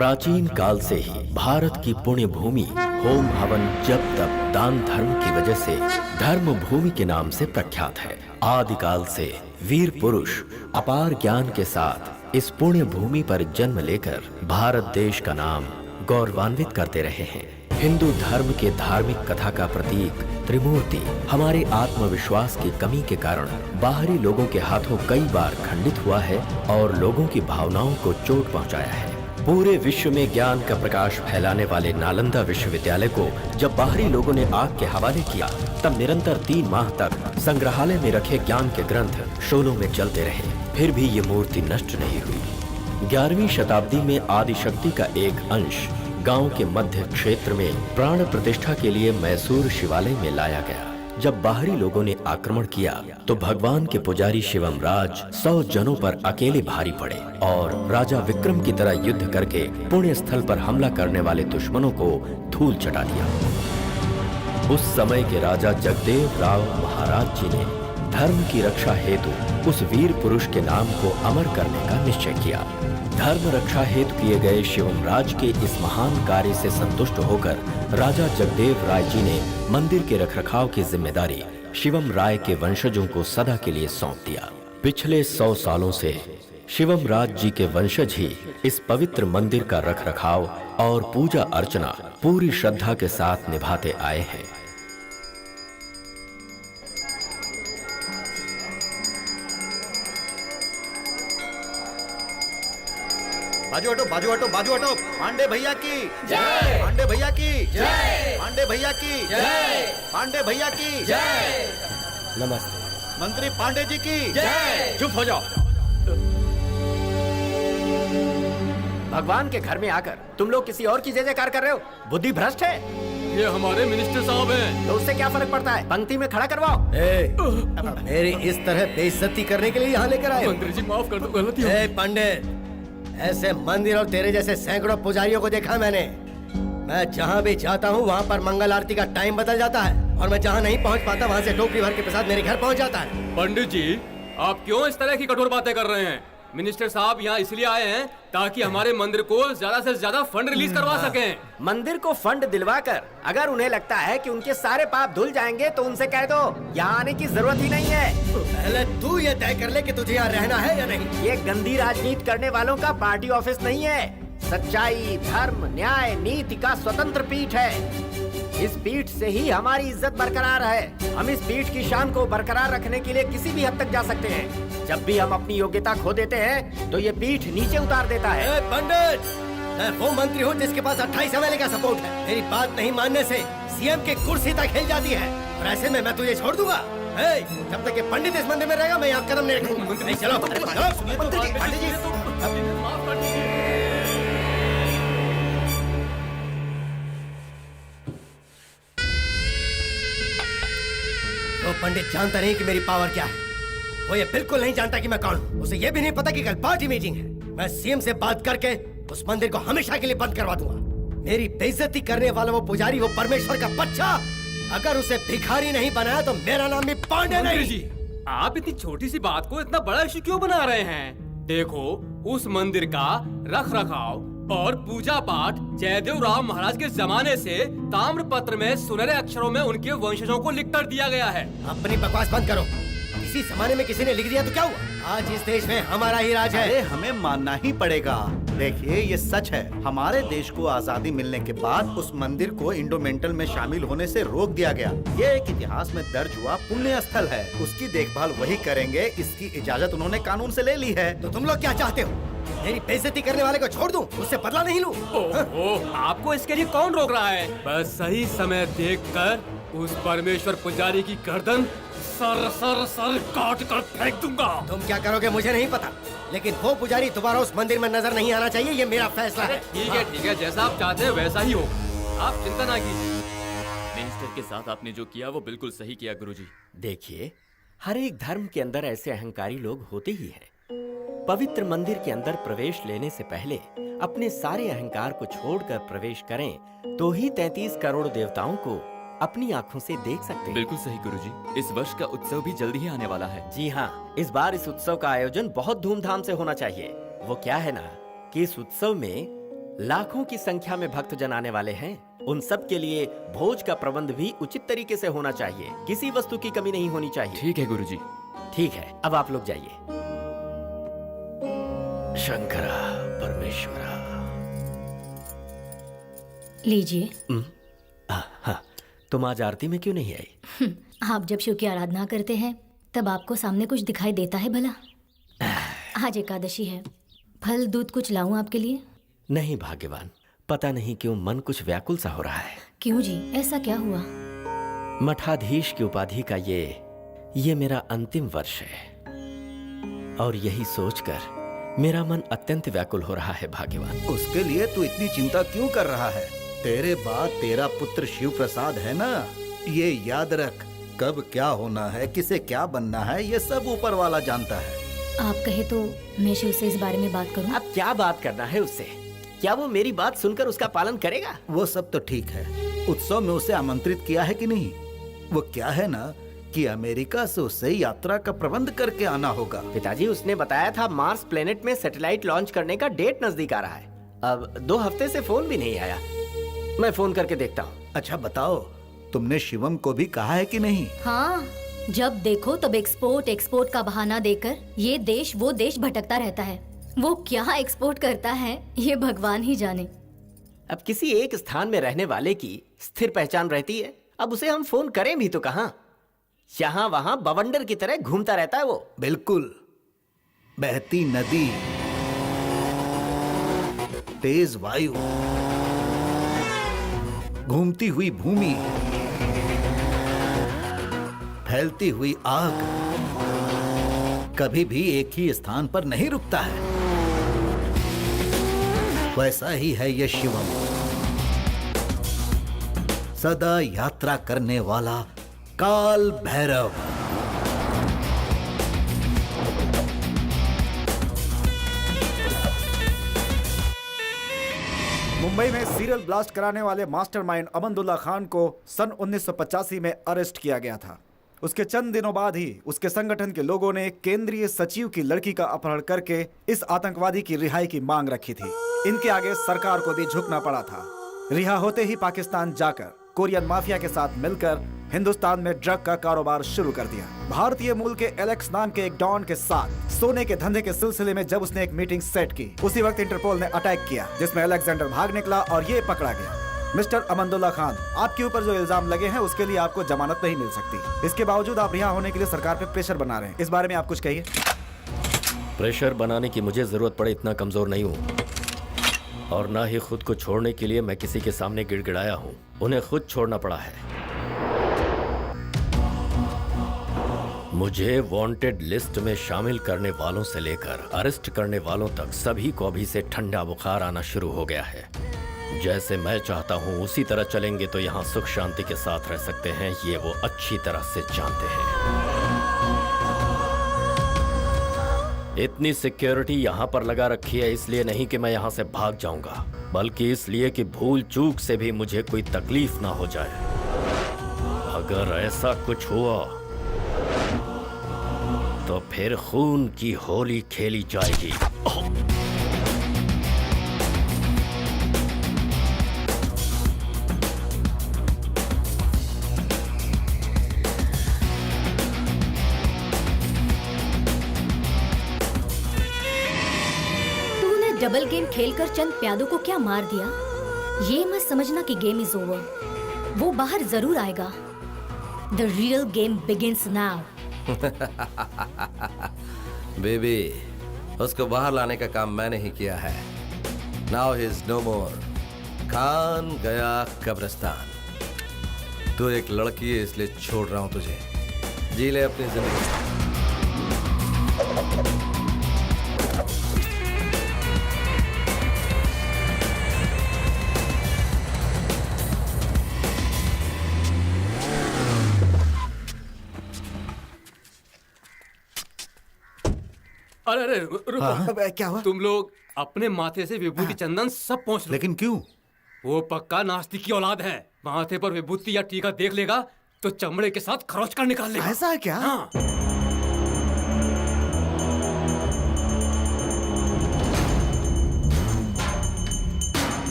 प्राचीन काल से ही भारत की पुण्य भूमि होम हवन जप तप दान धर्म की वजह से धर्म भूमि के नाम से प्रख्यात है। आदिकाल से वीर पुरुष अपार ज्ञान के साथ इस पुण्य भूमि पर जन्म लेकर भारत देश का नाम गौरवान्वित करते रहे हैं। हिंदू धर्म के धार्मिक कथा का प्रतीक त्रिमूर्ति हमारे आत्मविश्वास की कमी के कारण बाहरी लोगों के हाथों कई बार खंडित हुआ है और लोगों की भावनाओं को चोट पहुंचाया है। पूरे विश्व में ज्ञान का प्रकाश फैलाने वाले नालंदा विश्वविद्यालय को जब बाहरी लोगों ने आग के हवाले किया, तब निरंतर 3 माह तक संग्रहालय में रखे ज्ञान के ग्रंथ शोलों में चलते रहे, फिर भी ये मूर्ति नष्ट नहीं हुई। 11वीं शताब्दी में आदिशक्ति का एक अंश गांव के मध्य क्षेत्र में प्राण प्रतिष्ठा के लिए मैसूर शिवालय में लाया गया। जब बाहरी लोगों ने आक्रमण किया तो भगवान के पुजारी शिवम राज 100 जनों पर अकेले भारी पड़े और राजा विक्रम की तरह युद्ध करके पुण्य स्थल पर हमला करने वाले दुश्मनों को धूल चटा दिया। उस समय के राजा जगदेव राव महाराज जी ने धर्म की रक्षा हेतु उस वीर पुरुष के नाम को अमर करने का निश्चय किया। धर्म रक्षा हेतु किए गए शिवम राज के इस महान कार्य से संतुष्ट होकर राजा जगदेव राय जी ने मंदिर के रखरखाव की जिम्मेदारी शिवम राय के वंशजों को सदा के लिए सौंप दिया। पिछले 100 सालों से शिवम राज जी के वंशज ही इस पवित्र मंदिर का रखरखाव और पूजा अर्चना पूरी श्रद्धा के साथ निभाते आए हैं। बाजू हटो, बाजू हटो, बाजू हटो। पांडे भैया की जय, पांडे भैया की जय, पांडे भैया की जय, पांडे भैया की जय। नमस्ते। मंत्री पांडे जी की जय। चुप हो जाओ। भगवान के घर में आकर तुम लोग किसी और की जय जयकार कर रहे हो, बुद्धि भ्रष्ट है। ये हमारे मिनिस्टर साहब हैं। तो उससे क्या फर्क पड़ता है, पंक्ति में खड़ा करवाओ। मेरी इस तरह बेइज्जती करने के लिए यहाँ लेकर आए? मंत्री जी माफ कर दो, गलती हो गई। पंडित, ऐसे मंदिर और तेरे जैसे सैकड़ों पुजारियों को देखा मैंने। मैं जहाँ भी जाता हूँ वहाँ पर मंगल आरती का टाइम बदल जाता है और मैं जहाँ नहीं पहुँच पाता वहाँ से टोकरी भर के प्रसाद मेरे घर पहुँच जाता है। पंडित जी, आप क्यों इस तरह की कठोर बातें कर रहे हैं? मिनिस्टर साहब यहाँ इसलिए आए हैं ताकि हमारे मंदिर को ज्यादा से ज्यादा फंड रिलीज करवा सकें। मंदिर को फंड दिलवाकर अगर उन्हें लगता है कि उनके सारे पाप धुल जाएंगे तो उनसे कह दो यहाँ आने की जरूरत ही नहीं है। पहले तू ये तय कर ले कि तुझे यहाँ रहना है या नहीं। ये गंदी राजनीति करने वालों का पार्टी ऑफिस नहीं है, सच्चाई धर्म न्याय नीति का स्वतंत्र पीठ है। इस पीठ से ही हमारी इज्जत बरकरार है। हम इस पीठ की शान को बरकरार रखने के लिए किसी भी हद तक जा सकते हैं। जब भी हम अपनी योग्यता खो देते हैं तो ये पीठ नीचे उतार देता है। पंडित, मैं वो मंत्री हूँ जिसके पास 28 MLA का सपोर्ट है। मेरी बात नहीं मानने से सीएम की कुर्सी तक हिल जाती है और ऐसे में मैं तुझे छोड़ दूंगा। जब तक ये पंडित इस मंदिर में रहेगा मैं यहाँ कदम नहीं रखूंगा। चलो पंडित जी। तो पंडित जानता नहीं कि मेरी पावर क्या है। वो ये बिल्कुल नहीं जानता कि मैं कौन हूँ। उसे ये भी नहीं पता कि कल पार्टी मीटिंग है। मैं सीएम से बात करके उस मंदिर को हमेशा के लिए बंद करवा दूंगा। मेरी बेइज्जती करने वाला वो पुजारी, वो परमेश्वर का बच्चा, अगर उसे भिखारी नहीं बनाया तो मेरा नाम भी पांडे नहीं। जी, आप इतनी छोटी सी बात को इतना बड़ा इश्यू क्यों बना रहे हैं? देखो, उस मंदिर का रख रखाव और पूजा पाठ जयदेव राव महाराज के जमाने से ताम्रपत्र में सुनहरे अक्षरों में उनके वंशजों को लिख कर दिया गया है। अपनी बकवास बंद करो। इसी जमाने में किसी ने लिख दिया तो क्या हुआ? आज इस देश में हमारा ही राज है। अरे हमें मानना ही पड़ेगा। देखिए, ये सच है। हमारे देश को आजादी मिलने के बाद उस मंदिर को इंडोमेंटल में शामिल होने से रोक दिया गया। ये एक इतिहास में दर्ज हुआ पुण्य स्थल है। उसकी देखभाल वही करेंगे। इसकी इजाजत उन्होंने कानून से ले ली है। तो तुम लोग क्या चाहते हो? मेरी बेइज्जती करने वाले को छोड़ दूं, उससे बदला नहीं लूं? ओह, आपको इसके लिए कौन रोक रहा है? बस सही समय देखकर उस परमेश्वर पुजारी की गर्दन सर काट कर फेंक दूंगा। तुम क्या करोगे मुझे नहीं पता, लेकिन वो पुजारी दोबारा उस मंदिर में नजर नहीं आना चाहिए। ये मेरा फैसला है। ठीक है, जैसा आप चाहते हैं वैसा ही हो। आप चिंता ना कीजिए। मिनिस्टर के साथ आपने जो किया वो बिल्कुल सही किया गुरुजी। देखिए, हर एक धर्म के अंदर ऐसे अहंकारी लोग होते ही हैं। पवित्र मंदिर के अंदर प्रवेश लेने से पहले अपने सारे अहंकार को छोड़कर प्रवेश करें तो ही 33 करोड़ देवताओं को अपनी आंखों से देख सकते हैं। बिल्कुल सही गुरुजी। इस वर्ष का उत्सव भी जल्दी ही आने वाला है। जी हाँ, इस बार इस उत्सव का आयोजन बहुत धूमधाम से होना चाहिए। वो क्या है ना कि इस उत्सव में लाखों की संख्या में भक्त जन आने वाले हैं। उन सब के लिए भोज का प्रबंध भी उचित तरीके से होना चाहिए। किसी वस्तु की कमी नहीं होनी चाहिए। ठीक है गुरुजी। ठीक है, अब आप लोग जाइए। शंकरा परमेश्वरा। लीजिए। हाँ, तुम आज आरती में क्यों नहीं आई? आप जब शिव की आराधना करते हैं तब आपको सामने कुछ दिखाई देता है भला? आज एकादशी है, फल दूध कुछ लाऊं आपके लिए? नहीं भाग्यवान, पता नहीं क्यों मन कुछ व्याकुल सा हो रहा है। क्यों जी, ऐसा क्या हुआ? मठाधीश की उपाधि का ये मेरा अंतिम वर्ष है और यही सोचकर मेरा मन अत्यंत व्याकुल हो रहा है भाग्यवान। उसके लिए तू इतनी चिंता क्यों कर रहा है? तेरे बाद तेरा पुत्र शिव प्रसाद है ना। ये याद रख, कब क्या होना है, किसे क्या बनना है, ये सब ऊपर वाला जानता है। आप कहे तो मैं शिव से इस बारे में बात करूं? अब क्या बात करना है उससे? क्या वो मेरी बात सुनकर उसका पालन करेगा? वो सब तो ठीक है, उत्सव में उसे आमंत्रित किया है कि नहीं? वो क्या है ना कि अमेरिका से उसे यात्रा का प्रबंध करके आना होगा। पिताजी, उसने बताया था मार्स प्लेनेट में सैटेलाइट लॉन्च करने का डेट नजदीक आ रहा है। अब 2 हफ्ते से फोन भी नहीं आया। मैं फोन करके देखता हूँ। अच्छा बताओ, तुमने शिवम को भी कहा है कि नहीं? हाँ, जब देखो तब एक्सपोर्ट का बहाना देकर ये देश वो देश भटकता रहता है। वो क्या एक्सपोर्ट करता है ये भगवान ही जाने। अब किसी एक स्थान में रहने वाले की स्थिर पहचान रहती है। अब उसे हम फोन करें भी तो कहाँ? यहाँ वहाँ बवंडर की तरह घूमता रहता है वो। बिल्कुल, बहती नदी, तेज वायु, घूमती हुई भूमि, फैलती हुई आग, कभी भी एक ही स्थान पर नहीं रुकता है। वैसा ही है ये शिवम, सदा यात्रा करने वाला काल भैरव। मुंबई में सीरियल ब्लास्ट कराने वाले मास्टरमाइंड अमंदुल्ला खान को सन 1985 में अरेस्ट किया गया था। उसके चंद दिनों बाद ही उसके संगठन के लोगों ने केंद्रीय सचिव की लड़की का अपहरण करके इस आतंकवादी की रिहाई की मांग रखी थी। इनके आगे सरकार को भी झुकना पड़ा था। रिहा होते ही पाकिस्तान जाकर कोरियन माफिया के साथ मिलकर हिंदुस्तान में ड्रग का कारोबार शुरू कर दिया। भारतीय मूल के एलेक्स नाम के एक डॉन के साथ सोने के धंधे के सिलसिले में जब उसने एक मीटिंग सेट की, उसी वक्त इंटरपोल ने अटैक किया, जिसमें अलेक्जेंडर भाग निकला और ये पकड़ा गया। मिस्टर अमंदुल्ला खान, आपके ऊपर जो इल्जाम लगे हैं उसके लिए आपको जमानत नहीं मिल सकती। इसके बावजूद आप रिहा होने के लिए सरकार पे प्रेशर बना रहे हैं। इस बारे में आप कुछ कहिए। प्रेशर बनाने की मुझे जरूरत पड़े इतना कमजोर नहीं हूँ, और ना ही खुद को छोड़ने के लिए मैं किसी के सामने गिड़गिड़ाया हूँ। उन्हें खुद छोड़ना पड़ा है। मुझे वांटेड लिस्ट में शामिल करने वालों से लेकर अरेस्ट करने वालों तक सभी को अभी से ठंडा बुखार आना शुरू हो गया है। जैसे मैं चाहता हूँ उसी तरह चलेंगे तो यहाँ सुख शांति के साथ रह सकते हैं, ये वो अच्छी तरह से जानते हैं। इतनी सिक्योरिटी यहाँ पर लगा रखी है इसलिए नहीं कि मैं यहाँ से भाग जाऊंगा, बल्कि इसलिए कि भूल चूक से भी मुझे कोई तकलीफ ना हो जाए। अगर ऐसा कुछ हुआ तो फिर खून की होली खेली जाएगी। डबल गेम खेलकर चंद प्यादों को क्या मार दिया, ये मत समझना कि गेम इज ओवर। वो बाहर जरूर आएगा। The real game begins now. Baby, उसको बाहर लाने का काम मैंने ही किया है। नाउ ही इज नो मोर। खान गया कब्रिस्तान। तू एक लड़की है इसलिए छोड़ रहा हूं तुझे। जी ले अपनी जिंदगी। अरे अरे रुको। अब क्या हुआ? तुम लोग अपने माथे से विभूति चंदन सब पहुंच लो। लेकिन क्यों? वो पक्का नास्तिक की औलाद है। माथे पर विभूति या टीका देख लेगा तो चमड़े के साथ खरोच कर निकाल लेगा। ऐसा है क्या? हाँ।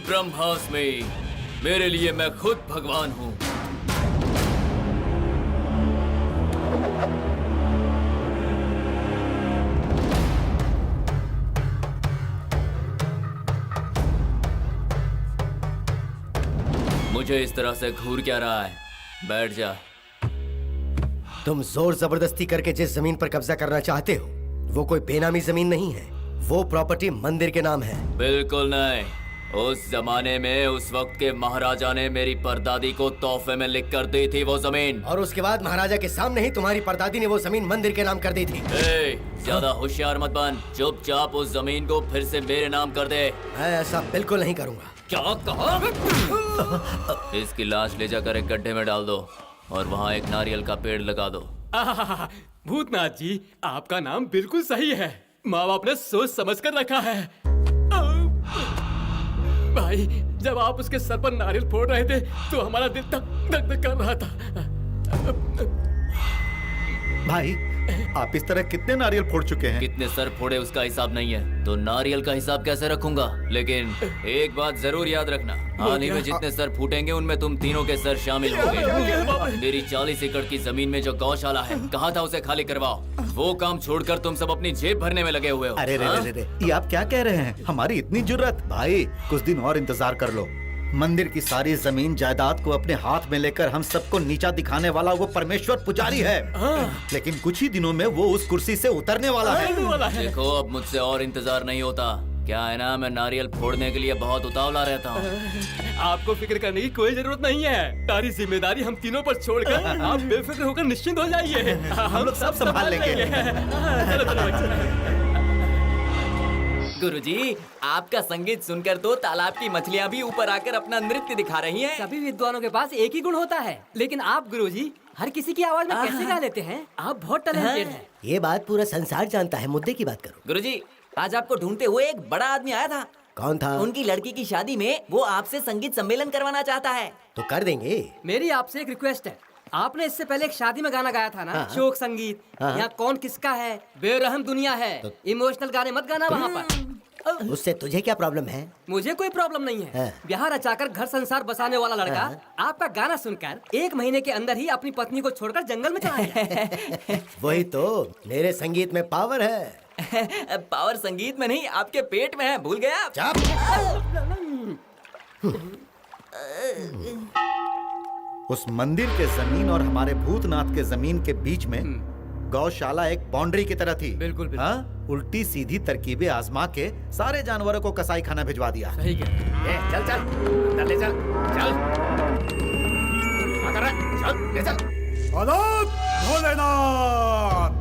ब्रह्मास्मि, मेरे लिए मैं खुद भगवान हूँ। मुझे इस तरह से घूर क्या रहा है? बैठ जा। तुम जोर जबरदस्ती करके जिस जमीन पर कब्जा करना चाहते हो वो कोई बेनामी जमीन नहीं है। वो प्रॉपर्टी मंदिर के नाम है। बिल्कुल नहीं। उस जमाने में उस वक्त के महाराजा ने मेरी परदादी को तोहफे में लिख कर दी थी वो जमीन। और उसके बाद महाराजा के सामने ही तुम्हारी परदादी ने वो जमीन मंदिर के नाम कर दी थी। ज्यादा होशियार मत बन, चुपचाप उस जमीन को फिर से मेरे नाम कर दे। मैं ऐसा बिल्कुल नहीं करूंगा। क्या कहा? इसकी लाश ले जाकर एक गड्ढे में डाल दो और वहाँ एक नारियल का पेड़ लगा दो। भूतनाथ जी, आपका नाम बिल्कुल सही है। माँ बाप ने सोच समझ कर रखा है। भाई, जब आप उसके सर पर नारियल फोड़ रहे थे तो हमारा दिल धक धक कर रहा था। भाई, आप इस तरह कितने नारियल फोड़ चुके हैं? कितने सर फोड़े उसका हिसाब नहीं है तो नारियल का हिसाब कैसे रखूंगा? लेकिन एक बात जरूर याद रखना, हाल ही में जितने सर फूटेंगे उनमें तुम तीनों के सर शामिल होंगे। मेरी 40 एकड़ की जमीन में जो गौशाला है, कहा था उसे खाली करवाओ। वो काम छोड़कर तुम सब अपनी जेब भरने में लगे हुए हो। अरे रे, ये आप क्या कह रहे हैं? हमारी इतनी जुर्रत? भाई, कुछ दिन और इंतजार कर लो। मंदिर की सारी जमीन जायदाद को अपने हाथ में लेकर हम सबको नीचा दिखाने वाला वो परमेश्वर पुजारी है। लेकिन कुछ ही दिनों में वो उस कुर्सी से उतरने वाला है। देखो, अब मुझसे और इंतजार नहीं होता। क्या है ना, मैं नारियल फोड़ने के लिए बहुत उतावला रहता हूँ। आपको फिक्र करने की कोई जरूरत नहीं है। सारी जिम्मेदारी हम तीनों पर छोड़कर आप बेफिक्र होकर निश्चिंत हो जाइए। हम लोग सब संभाल लेंगे। गुरुजी, आपका संगीत सुनकर तो तालाब की मछलियाँ भी ऊपर आकर अपना नृत्य दिखा रही हैं। सभी विद्वानों के पास एक ही गुण होता है, लेकिन आप गुरुजी हर किसी की आवाज में कैसे गा लेते हैं? आप बहुत टैलेंटेड हैं। ये बात पूरा संसार जानता है। मुद्दे की बात करो। गुरुजी, आज आपको ढूंढते हुए एक बड़ा आदमी आया था। कौन था? उनकी लड़की की शादी में वो आपसे संगीत सम्मेलन करवाना चाहता है। तो कर देंगे। मेरी आपसे एक रिक्वेस्ट है। आपने इससे पहले एक शादी में गाना गाया था ना, शोक संगीत। यहाँ कौन किसका है, बेरहम दुनिया है। इमोशनल गाने मत गाना वहाँ पर। उससे तुझे क्या प्रॉब्लम है? मुझे कोई प्रॉब्लम नहीं है। ब्याह रचाकर घर संसार बसाने वाला लड़का आपका गाना सुनकर 1 महीने के अंदर ही अपनी पत्नी को छोड़कर जंगल में चला गया। वही तो, मेरे संगीत में पावर है। पावर संगीत में नहीं, आपके पेट में है। भूल गया? उस मंदिर के जमीन और हमारे भूतनाथ के जमीन के बीच में गौशाला एक बाउंड्री की तरह थी। बिल्कुल। हाँ, उल्टी सीधी तरकीबें आजमा के सारे जानवरों को कसाई खाना भिजवा दिया। सही कह। चल चल, अंदर ले चल। चल, क्या कर रहा है? चल, ले चल। आदाब भोलेनाथ।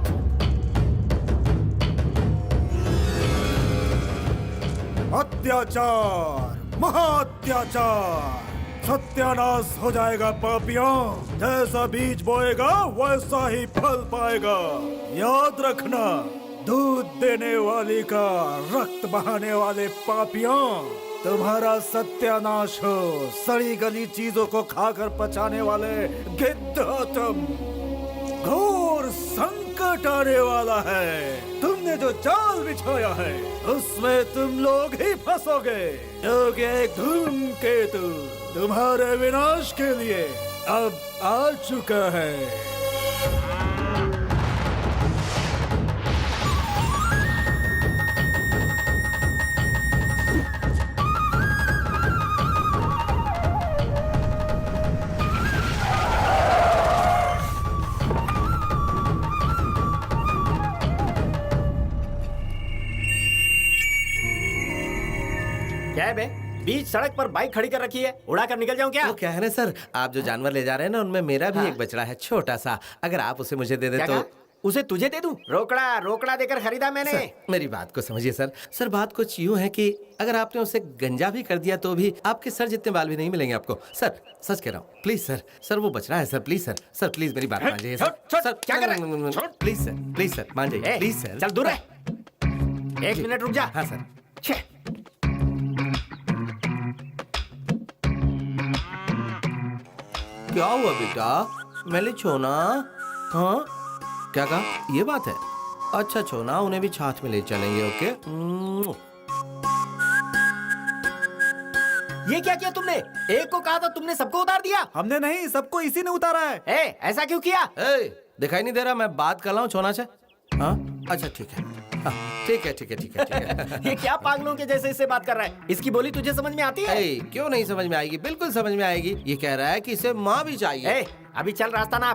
अत्याचार, महाअत्याचार, सत्यानाश हो जाएगा पापियों। जैसा बीज बोएगा वैसा ही फल पाएगा। याद रखना, दूध देने वाली का रक्त बहाने वाले पापियों, तुम्हारा सत्यानाश हो। सड़ी गली चीजों को खाकर पचाने वाले गिद्ध हो तुम। घोर संकट आने वाला है। तुमने जो जाल बिछाया है उसमें तुम लोग ही फंसोगे। क्योंकि एक धूमकेतु तुम्हारे विनाश के लिए अब आ चुका है। क्या है बे? बीच सड़क पर बाइक खड़ी कर रखी है, उड़ा कर निकल जाऊं क्या? वो क्या है ना सर, आप जो जानवर ले जा रहे हैं ना, उनमें मेरा भी एक बछड़ा है, छोटा सा। अगर आप उसे मुझे दे दे तो। उसे तुझे दे दूं? रोकड़ा देकर खरीदा मैंने। सर, मेरी बात को समझिए सर। सर, बात कुछ यूं है कि अगर आपने उसे गंजा भी कर दिया तो भी आपके सर जितने बाल भी नहीं मिलेंगे आपको। सर, सच कह रहा हूँ, प्लीज सर। सर, वो बछड़ा है sir, please sir. Sir, please मेरी बात मान जाइए सर। सर, क्या कर रहा है? प्लीज सर, मान जाइए प्लीज सर। चल दूर रह। 1 मिनट रुक जा। हाँ सर। क्या हुआ बेटा? मैंने छोना? हाँ, क्या कहा? ये बात है। अच्छा छोना, उन्हें भी छाछ में ले चलेंगे। ओके। ये क्या किया तुमने? एक को कहा था, तुमने सबको उतार दिया। हमने नहीं, सबको इसी ने उतारा है। ऐसा क्यों किया? दिखाई नहीं दे रहा मैं बात कर रहा हूँ छोना से? हाँ अच्छा ठीक है, हाँ, ठीक है ठीक है ठीक है ठीक है। ये क्या पागलों के जैसे इससे बात कर रहा है? इसकी बोली तुझे समझ में आती है? क्यों नहीं समझ में आएगी, बिल्कुल समझ में आएगी। ये कह रहा है कि इसे माँ भी चाहिए। अभी चल रास्ता ना।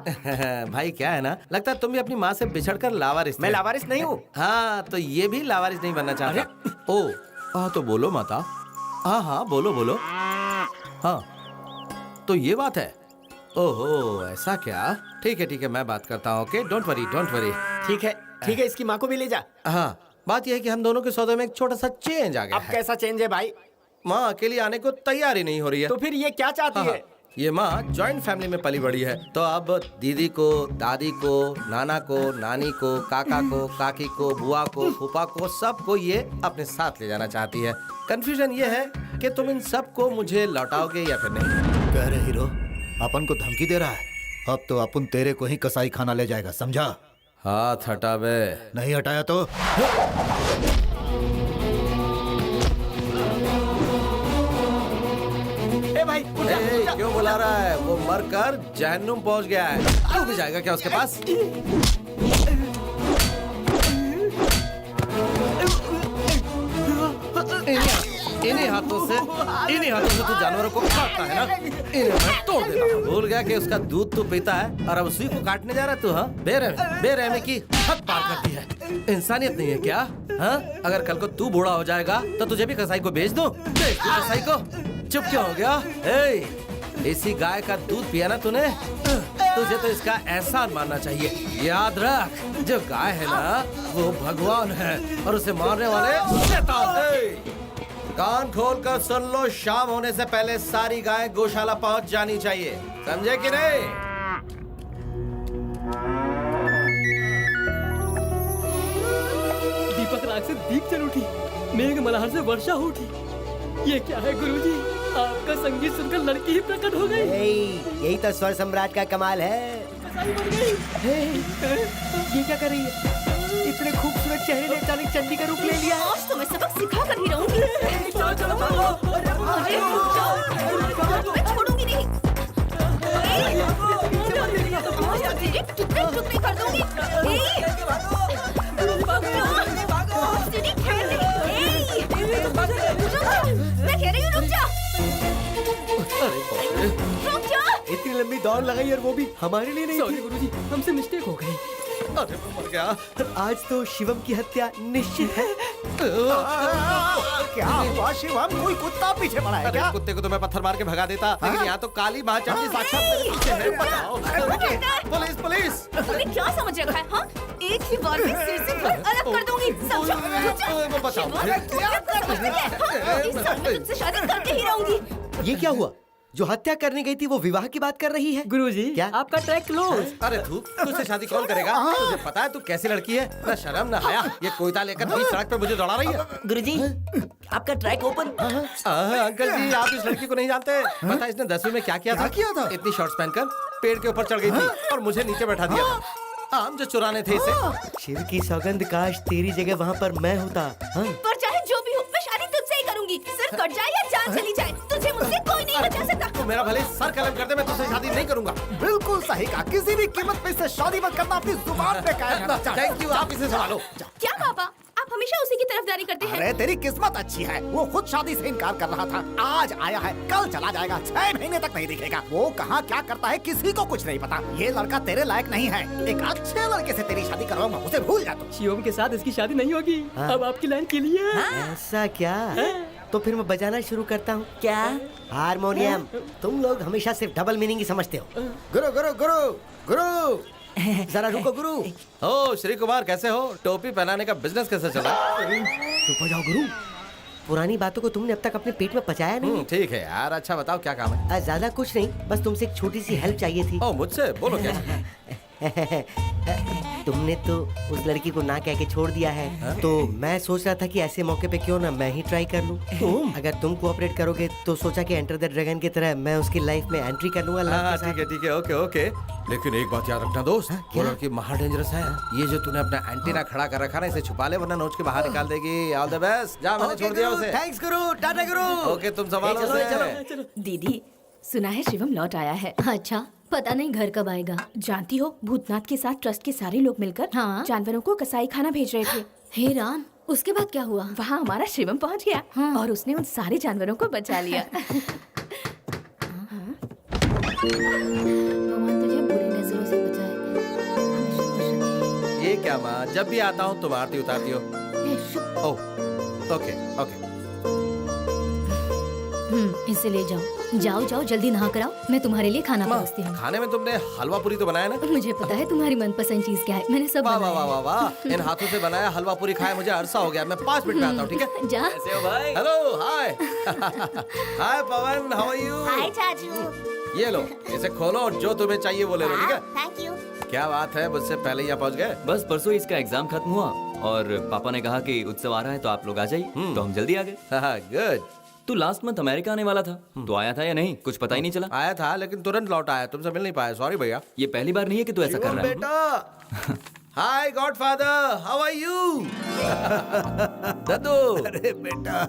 भाई क्या है ना, लगता है तुम भी अपनी माँ से बिछड़कर लावारिस थे। मैं लावारिस नहीं हूँ। हाँ तो ये भी लावारिस नहीं बनना चाहता। ओ हाँ तो बोलो माता। हाँ हाँ बोलो बोलो। हाँ तो ये बात है। ओहो ऐसा क्या? ठीक है मैं बात करता हूँ। Okay don't worry don't worry. ठीक है इसकी माँ को भी ले जा। हाँ बात यह है कि हम दोनों के सौदे में एक छोटा सा चेंज आ गया अब है। कैसा चेंज है भाई? माँ अकेली आने को तैयार ही नहीं हो रही है। तो फिर ये क्या चाहती हाँ, है? ये माँ जॉइंट फैमिली में पली बड़ी है, तो अब दीदी को, दादी को, नाना को, नानी को, काका को, काकी को, बुआ को, फूफा को, सबको ये अपने साथ ले जाना चाहती है। कंफ्यूजन ये है कि तुम इन सबको मुझे लौटाओगे या फिर नहीं। कह रहे हीरो अपन को धमकी दे रहा है। अब तो अपन तेरे को ही कसाई खाना ले जाएगा, समझा? हाथ हटा बे। नहीं हटाया तो भाई क्यों बुला रहा है? वो मरकर जहन्नुम पहुंच गया है। तू भी जाएगा क्या उसके पास? इन्हीं हाथों से तू जानवरों को काटता है ना? इन्हें मैं तोड़ देता हूँ। भूल गया कि उसका दूध तू पीता है और अब उसी को काटने जा रहा है तू? हाँ बेरहमी की हद पार करती है। इंसानियत नहीं है क्या? हाँ अगर कल को तू बूढ़ा हो जाएगा तो तुझे भी कसाई को बेच दूं? कसाई को? चुप क्यों हो गया? इसी गाय का दूध पिया ना तूने? तुझे तो इसका एहसान मानना चाहिए। याद रख, जो गाय है ना वो भगवान है और उसे मारने वाले शैतान हैं। कान खोल कर सुन लो, शाम होने से पहले सारी गाय गौशाला पहुंच जानी चाहिए, समझे कि नहीं? दीपक राग से दीप जल उठी, मेघ मल्हार से वर्षा हो उठी। ये क्या है गुरुजी? आपका संगीत सुनकर लड़की ही प्रकट हो गई। यही तो स्वर सम्राट का कमाल है। ये क्या कर रही है? इतने खूबसूरत चेहरे ने अचानक चंडी का रूप ले लिया। आज तो मैं सबक सिखा कर ही रहूंगी। अरे मैं छोड़ूंगी नहीं। टुकड़े कर दूंगी। मैं कह रही हूँ रुक जा। रुक जा। इतनी लंबी दौड़ लगाई और वो भी हमारे लिए नहीं। सॉरी गुरुजी, हमसे मिस्टेक हो गई। अरे मैं मर गया। आज तो शिवम की हत्या निश्चित है। क्या हुआ शिवम? कोई कुत्ता पीछे पड़ा है क्या? कुत्ते को तो मैं पत्थर मार के भगा देता, लेकिन यहाँ तो काली माँ चंडी साक्षात मेरे पीछे है। बचाओ। Police police. तुमने क्या समझ रखा है? हाँ एक ही बार में सिर से घर अलग कर दूंगी, समझो? बचाओ। तुझसे शादी करके ही रहूंगी। ये क्या हुआ? जो हत्या करने गई थी वो विवाह की बात कर रही है। गुरुजी क्या? आपका ट्रैक क्लोज। अरे धूप, तुझसे शादी कौन करेगा? तुझे पता है तू कैसी लड़की है? ना शर्म ना हया, ये कोयता लेकर पूरी सड़क पे मुझे दौड़ा रही है। गुरुजी आपका ट्रैक ओपन। अंकल जी आप इस लड़की को नहीं जानते। पता है इसने 10वीं में क्या किया था? इतनी शॉर्ट्स पहनकर पेड़ के ऊपर चढ़ गई थी और मुझे नीचे बैठा दिया था। आम जो चुराने थे इसे। शिव की सौगंध, काश तेरी जगह वहाँ पर मैं होता। पर चाहे जो भी हो, मैं शादी तुझसे ही करूंगी। सिर कट जाए या जान चली जाए, तुझे मुझसे कोई नहीं बचा सकता। तो मेरा भले सर कलम कर दे, मैं तुझसे शादी नहीं करूंगा। बिल्कुल सही कहा। किसी भी कीमत पे इससे शादी मत करना, अपनी जुबान पे कायम रखना। थैंक यू, आप इसे संभालो। क्या पापा, आप हमेशा उसी की तरफदारी करते हैं। अरे तेरी किस्मत अच्छी है, वो खुद शादी से इनकार कर रहा था। आज आया है, कल चला जाएगा, 6 महीने तक नहीं दिखेगा। वो कहाँ क्या करता है किसी को कुछ नहीं पता। ये लड़का तेरे लायक नहीं है। एक अच्छे लड़के से तेरी शादी करवाऊंगा, उसे भूल जा तू। शिवम के साथ इसकी शादी नहीं होगी। अब आपकी लाइन के लिए। ऐसा क्या? तो फिर मैं बजाना शुरू करता हूँ। क्या? हारमोनियम। तुम लोग हमेशा सिर्फ डबल मीनिंग ही समझते हो। गुरु गुरु गुरु गुरु, जरा रुको गुरु। ओ श्री कुमार कैसे हो? टोपी पहनाने का बिजनेस कैसे चला? चुप हो जाओ गुरु। पुरानी बातों को तुमने अब तक अपने पेट में पचाया नहीं। ठीक है यार, अच्छा बताओ क्या काम है? ज्यादा कुछ नहीं, बस तुमसे एक छोटी सी हेल्प चाहिए थी। ओ मुझसे? बोलो क्या? तुमने तो उस लड़की को ना कह के छोड़ दिया है, तो मैं सोच रहा था कि ऐसे मौके पे क्यों ना मैं ही ट्राई कर लूं। अगर तुम कोऑपरेट करोगे तो सोचा कि एंटर द ड्रैगन की तरह मैं उसकी लाइफ में एंट्री कर लूंगा। ठीक है ओके ओके। लेकिन एक बात याद रखना दोस्त, वो लड़की महा डेंजरस है। ये जो तूने अपना एंटीना खड़ा कर रखा ना, इसे छुपा ले वरना नोच के बाहर निकाल देगी। All the best. जा, मैंने छोड़ दिया उसे। थैंक्स गुरु, टाटा गुरु। ओके, तुम संभालो उसे। दीदी सुना है शिवम लौट आया है। अच्छा, पता नहीं घर कब आएगा। जानती हो भूतनाथ के साथ ट्रस्ट के सारे लोग मिलकर हाँ। जानवरों को कसाई खाना भेज रहे थे। हे राम, उसके बाद क्या हुआ? वहाँ हमारा शिवम पहुँच गया हाँ। और उसने उन सारे जानवरों को बचा लिया। भगवान तुझे बुरी नजरों से बचाए। हमेशा खुश रखे। ये क्या माँ, जब भी आता हूँ तुम आरती उतारती हो। ए, शुभ। ओह, ओके ओके। इसे ले जाओ। जाओ जाओ, जल्दी नहा कर आओ। मैं तुम्हारे लिए खाना परोसती हूँ। खाने में तुमने हलवा पूरी तो बनाया ना? मुझे पता है तुम्हारी मनपसंद चीज क्या है। मैंने सब वाह वाह बनाया वाह वाह वाह, इन हाथों से बनाया हलवा पूरी खाए मुझे अरसा हो गया। मैं 5 मिनट में आता हूँ, ठीक है? है। जा। कैसे हो भाई? Hello, hi. Hi Pawan, how are you? Hi चाचू। ये लो, इसे खोलो और जो तुम्हें चाहिए वो ले लो, ठीक है? Thank you. क्या बात है, मुझसे पहले यहाँ पहुँच गए? बस परसों इसका एग्जाम खत्म हुआ और पापा ने कहा कि उत्सव आ रहा है तो आप लोग आ जाइए, तो हम जल्दी आ गए। गुड। तू लास्ट मंथ अमेरिका आने वाला था, तो आया था या नहीं? कुछ पता ही नहीं चला। आया था लेकिन तुरंत लौट आया, तुमसे मिल नहीं पाया। सॉरी भैया। ये पहली बार नहीं है कि तू ऐसा कर रहा है। बेटा, हाय गॉडफादर, हाउ आर यू? दद्दू। अरे बेटा,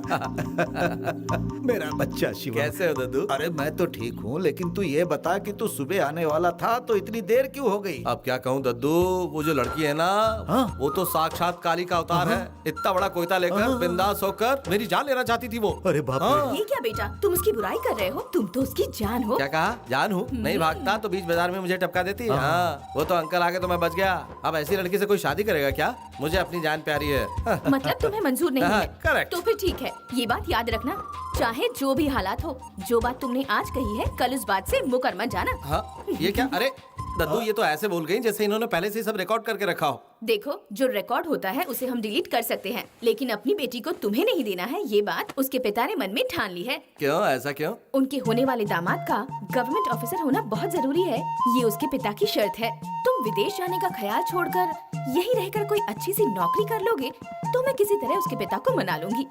मेरा बच्चा शिवम। कैसे हो दद्दू? अरे मैं तो ठीक हूँ, लेकिन तू ये बता कि तू सुबह आने वाला था तो इतनी देर क्यों हो गई? अब क्या कहूँ दद्दू, वो जो लड़की है ना, हाँ? वो तो साक्षात काली का अवतार है। इतना बड़ा कोयता लेकर बिंदास होकर मेरी जान लेना चाहती थी वो। अरे बाप रे। ये क्या बेटा, तुम उसकी बुराई कर रहे हो? तुम तो उसकी जान हो। क्या कहा? जान हूँ? नहीं भागता तो बीच बाजार में मुझे टपका देती। हाँ, वो तो अंकल आगे तो मैं बच गया। अब ऐसी लड़की से कोई शादी करेगा क्या? मुझे अपनी जान प्यारी है। मतलब तुम्हें मंजूर नहीं हाँ, है? correct। तो फिर ठीक है, ये बात याद रखना। चाहे जो भी हालात हो, जो बात तुमने आज कही है, कल उस बात से मुकर मत जाना। हाँ, ये क्या? अरे दद्दू, ये तो ऐसे बोल गई जैसे इन्होंने पहले से ही सब रिकॉर्ड करके रखा हो। देखो, जो रिकॉर्ड होता है उसे हम डिलीट कर सकते हैं, लेकिन अपनी बेटी को तुम्हें नहीं देना है, ये बात उसके पिता ने मन में ठान ली है। क्यों? ऐसा क्यों? उनके होने वाले दामाद का गवर्नमेंट ऑफिसर होना बहुत जरूरी है, ये उसके पिता की शर्त है। तुम विदेश जाने का ख्याल छोड़कर यही रहकर कोई अच्छी सी नौकरी कर लोगे तो मैं किसी तरह उसके पिता को मना लूंगी।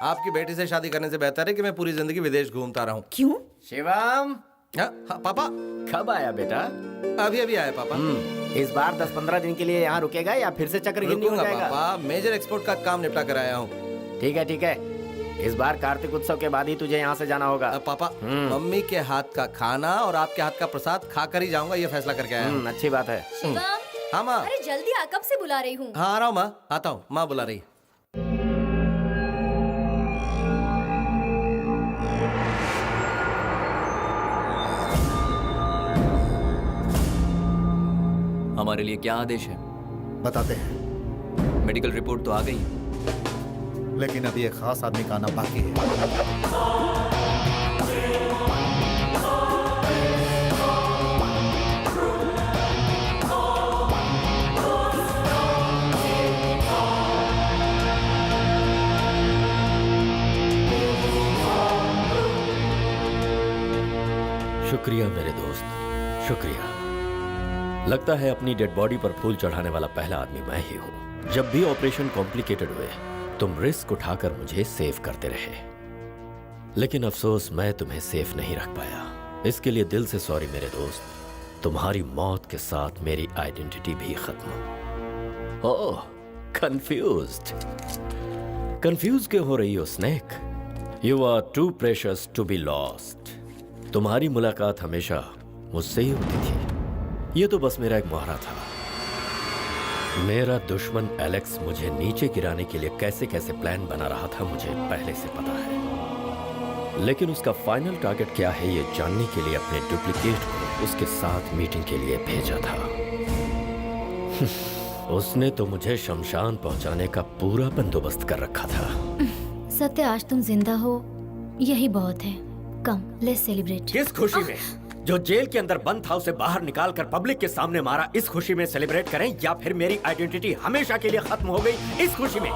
आपकी बेटी से शादी करने से बेहतर है कि मैं पूरी जिंदगी विदेश घूमता रहूं। क्यों? शिवम, हाँ, पापा कब आया बेटा? अभी अभी आया पापा। इस बार 10-15 दिन के लिए यहाँ रुकेगा या फिर से चक्कर गिननी हो रुकूंगा जाएगा? पापा, मेजर एक्सपोर्ट का काम निपटा कर आया हूँ। ठीक है ठीक है, इस बार कार्तिक उत्सव के बाद ही तुझे यहाँ से जाना होगा। पापा, मम्मी के हाथ का खाना और आपके हाथ का प्रसाद खा कर ही जाऊंगा, ये फैसला करके आया हूँ। अच्छी बात है। शिवम, हाँ माँ। अरे जल्दी आ, कब से बुला रही हूँ। हाँ आ रहा हूँ माँ, आता हूँ। माँ बुला रही। हमारे लिए क्या आदेश है? बताते हैं, मेडिकल रिपोर्ट तो आ गई, लेकिन अभी एक खास आदमी का आना बाकी है। शुक्रिया मेरे दोस्त, शुक्रिया। लगता है अपनी डेड बॉडी पर फूल चढ़ाने वाला पहला आदमी मैं ही हूं। जब भी ऑपरेशन कॉम्प्लिकेटेड हुए, तुम रिस्क उठाकर मुझे सेव करते रहे, लेकिन अफसोस मैं तुम्हें सेफ नहीं रख पाया। इसके लिए दिल से सॉरी मेरे दोस्त। तुम्हारी मौत के साथ मेरी आइडेंटिटी भी खत्म। ओह, कंफ्यूज्ड। कंफ्यूज क्यों हो रही हो snake? You are too precious to be lost. तुम्हारी मुलाकात हमेशा मुझसे ही होती थी। ये तो बस मेरा एक मुहावरा था। मेरा दुश्मन एलेक्स मुझे नीचे गिराने के लिए कैसे कैसे प्लान बना रहा था, मुझे पहले से पता है। लेकिन उसका फाइनल टारगेट क्या है, ये जानने के लिए अपने डुप्लीकेट को उसके साथ मीटिंग के लिए भेजा था। उसने तो मुझे शमशान पहुंचाने का पूरा बंदोबस्त कर रखा था। सत्य, आज तुम जिंदा हो, यही बहुत है। कम, लेट्स सेलिब्रेट। किस खुशी में? जो जेल के अंदर बंद था उसे बाहर निकालकर पब्लिक के सामने मारा, इस खुशी में सेलिब्रेट करें, या फिर मेरी आइडेंटिटी हमेशा के लिए खत्म हो गई, इस खुशी में?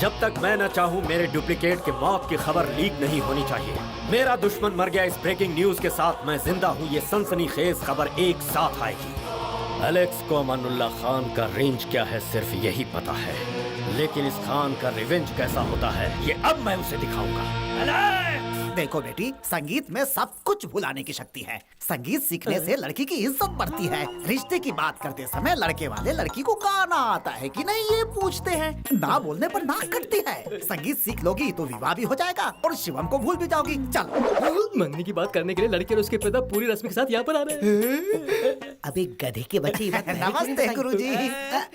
जब तक मैं न चाहूं, मेरे डुप्लीकेट के मौत की खबर लीक नहीं होनी चाहिए। मेरा दुश्मन मर गया, इस ब्रेकिंग न्यूज के साथ मैं जिंदा हूं, ये सनसनीखेज खबर एक साथ आएगी। एलेक्स को अमानुल्लाह खान का रेंज क्या है सिर्फ यही पता है, लेकिन इस खान का रिवेंज कैसा होता है ये अब मैं उसे दिखाऊंगा। एलेक्स! देखो बेटी, संगीत में सब कुछ भुलाने की शक्ति है। संगीत सीखने से लड़की की इज्जत बढ़ती है। रिश्ते की बात करते समय लड़के वाले लड़की को गाना आता है कि नहीं ये पूछते हैं, ना बोलने पर नाक कटती है। संगीत सीख लोगी तो विवाह भी हो जाएगा और शिवम को भूल भी जाओगी। चलो। मंगनी की बात करने के लिए लड़के और उसके पिता पूरी रस्म के साथ यहाँ पर आ रहे हैं। अबे गधे के बच्चे। नमस्ते गुरुजी।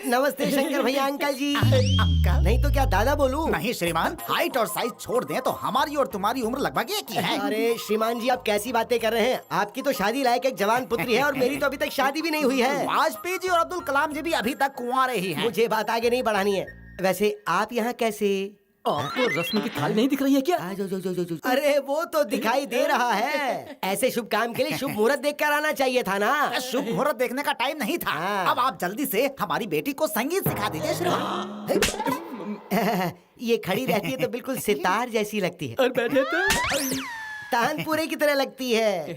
नमस्ते शंकर भैया, अंकल जी। अंकल नहीं तो क्या दादा बोलूं? नहीं श्रीमान, हाइट और साइज छोड़ दें तो हमारी और तुम्हारी उम्र लगभग एक ही है। अरे श्रीमान जी, आप कैसी बातें कर रहे हैं? आपकी तो शादी लायक एक जवान पुत्री है और मेरी तो अभी तक शादी भी नहीं हुई है। वाजपेयी जी और अब्दुल कलाम जी भी अभी तक कुंवारे ही हैं। मुझे बात आगे नहीं बढ़ानी है। वैसे आप यहाँ कैसे? आपको रस्म की थाली नहीं दिख रही है क्या? अरे वो तो दिखाई दे रहा है। ऐसे शुभ काम के लिए शुभ मुहूर्त देख कर आना चाहिए था ना। शुभ मुहूर्त देखने का टाइम नहीं था। अब आप जल्दी से हमारी बेटी को संगीत सिखा दीजिए श्रीमान। ये खड़ी रहती है तो बिल्कुल सितार जैसी लगती है और बैठे तो तानपुरे की तरह लगती है।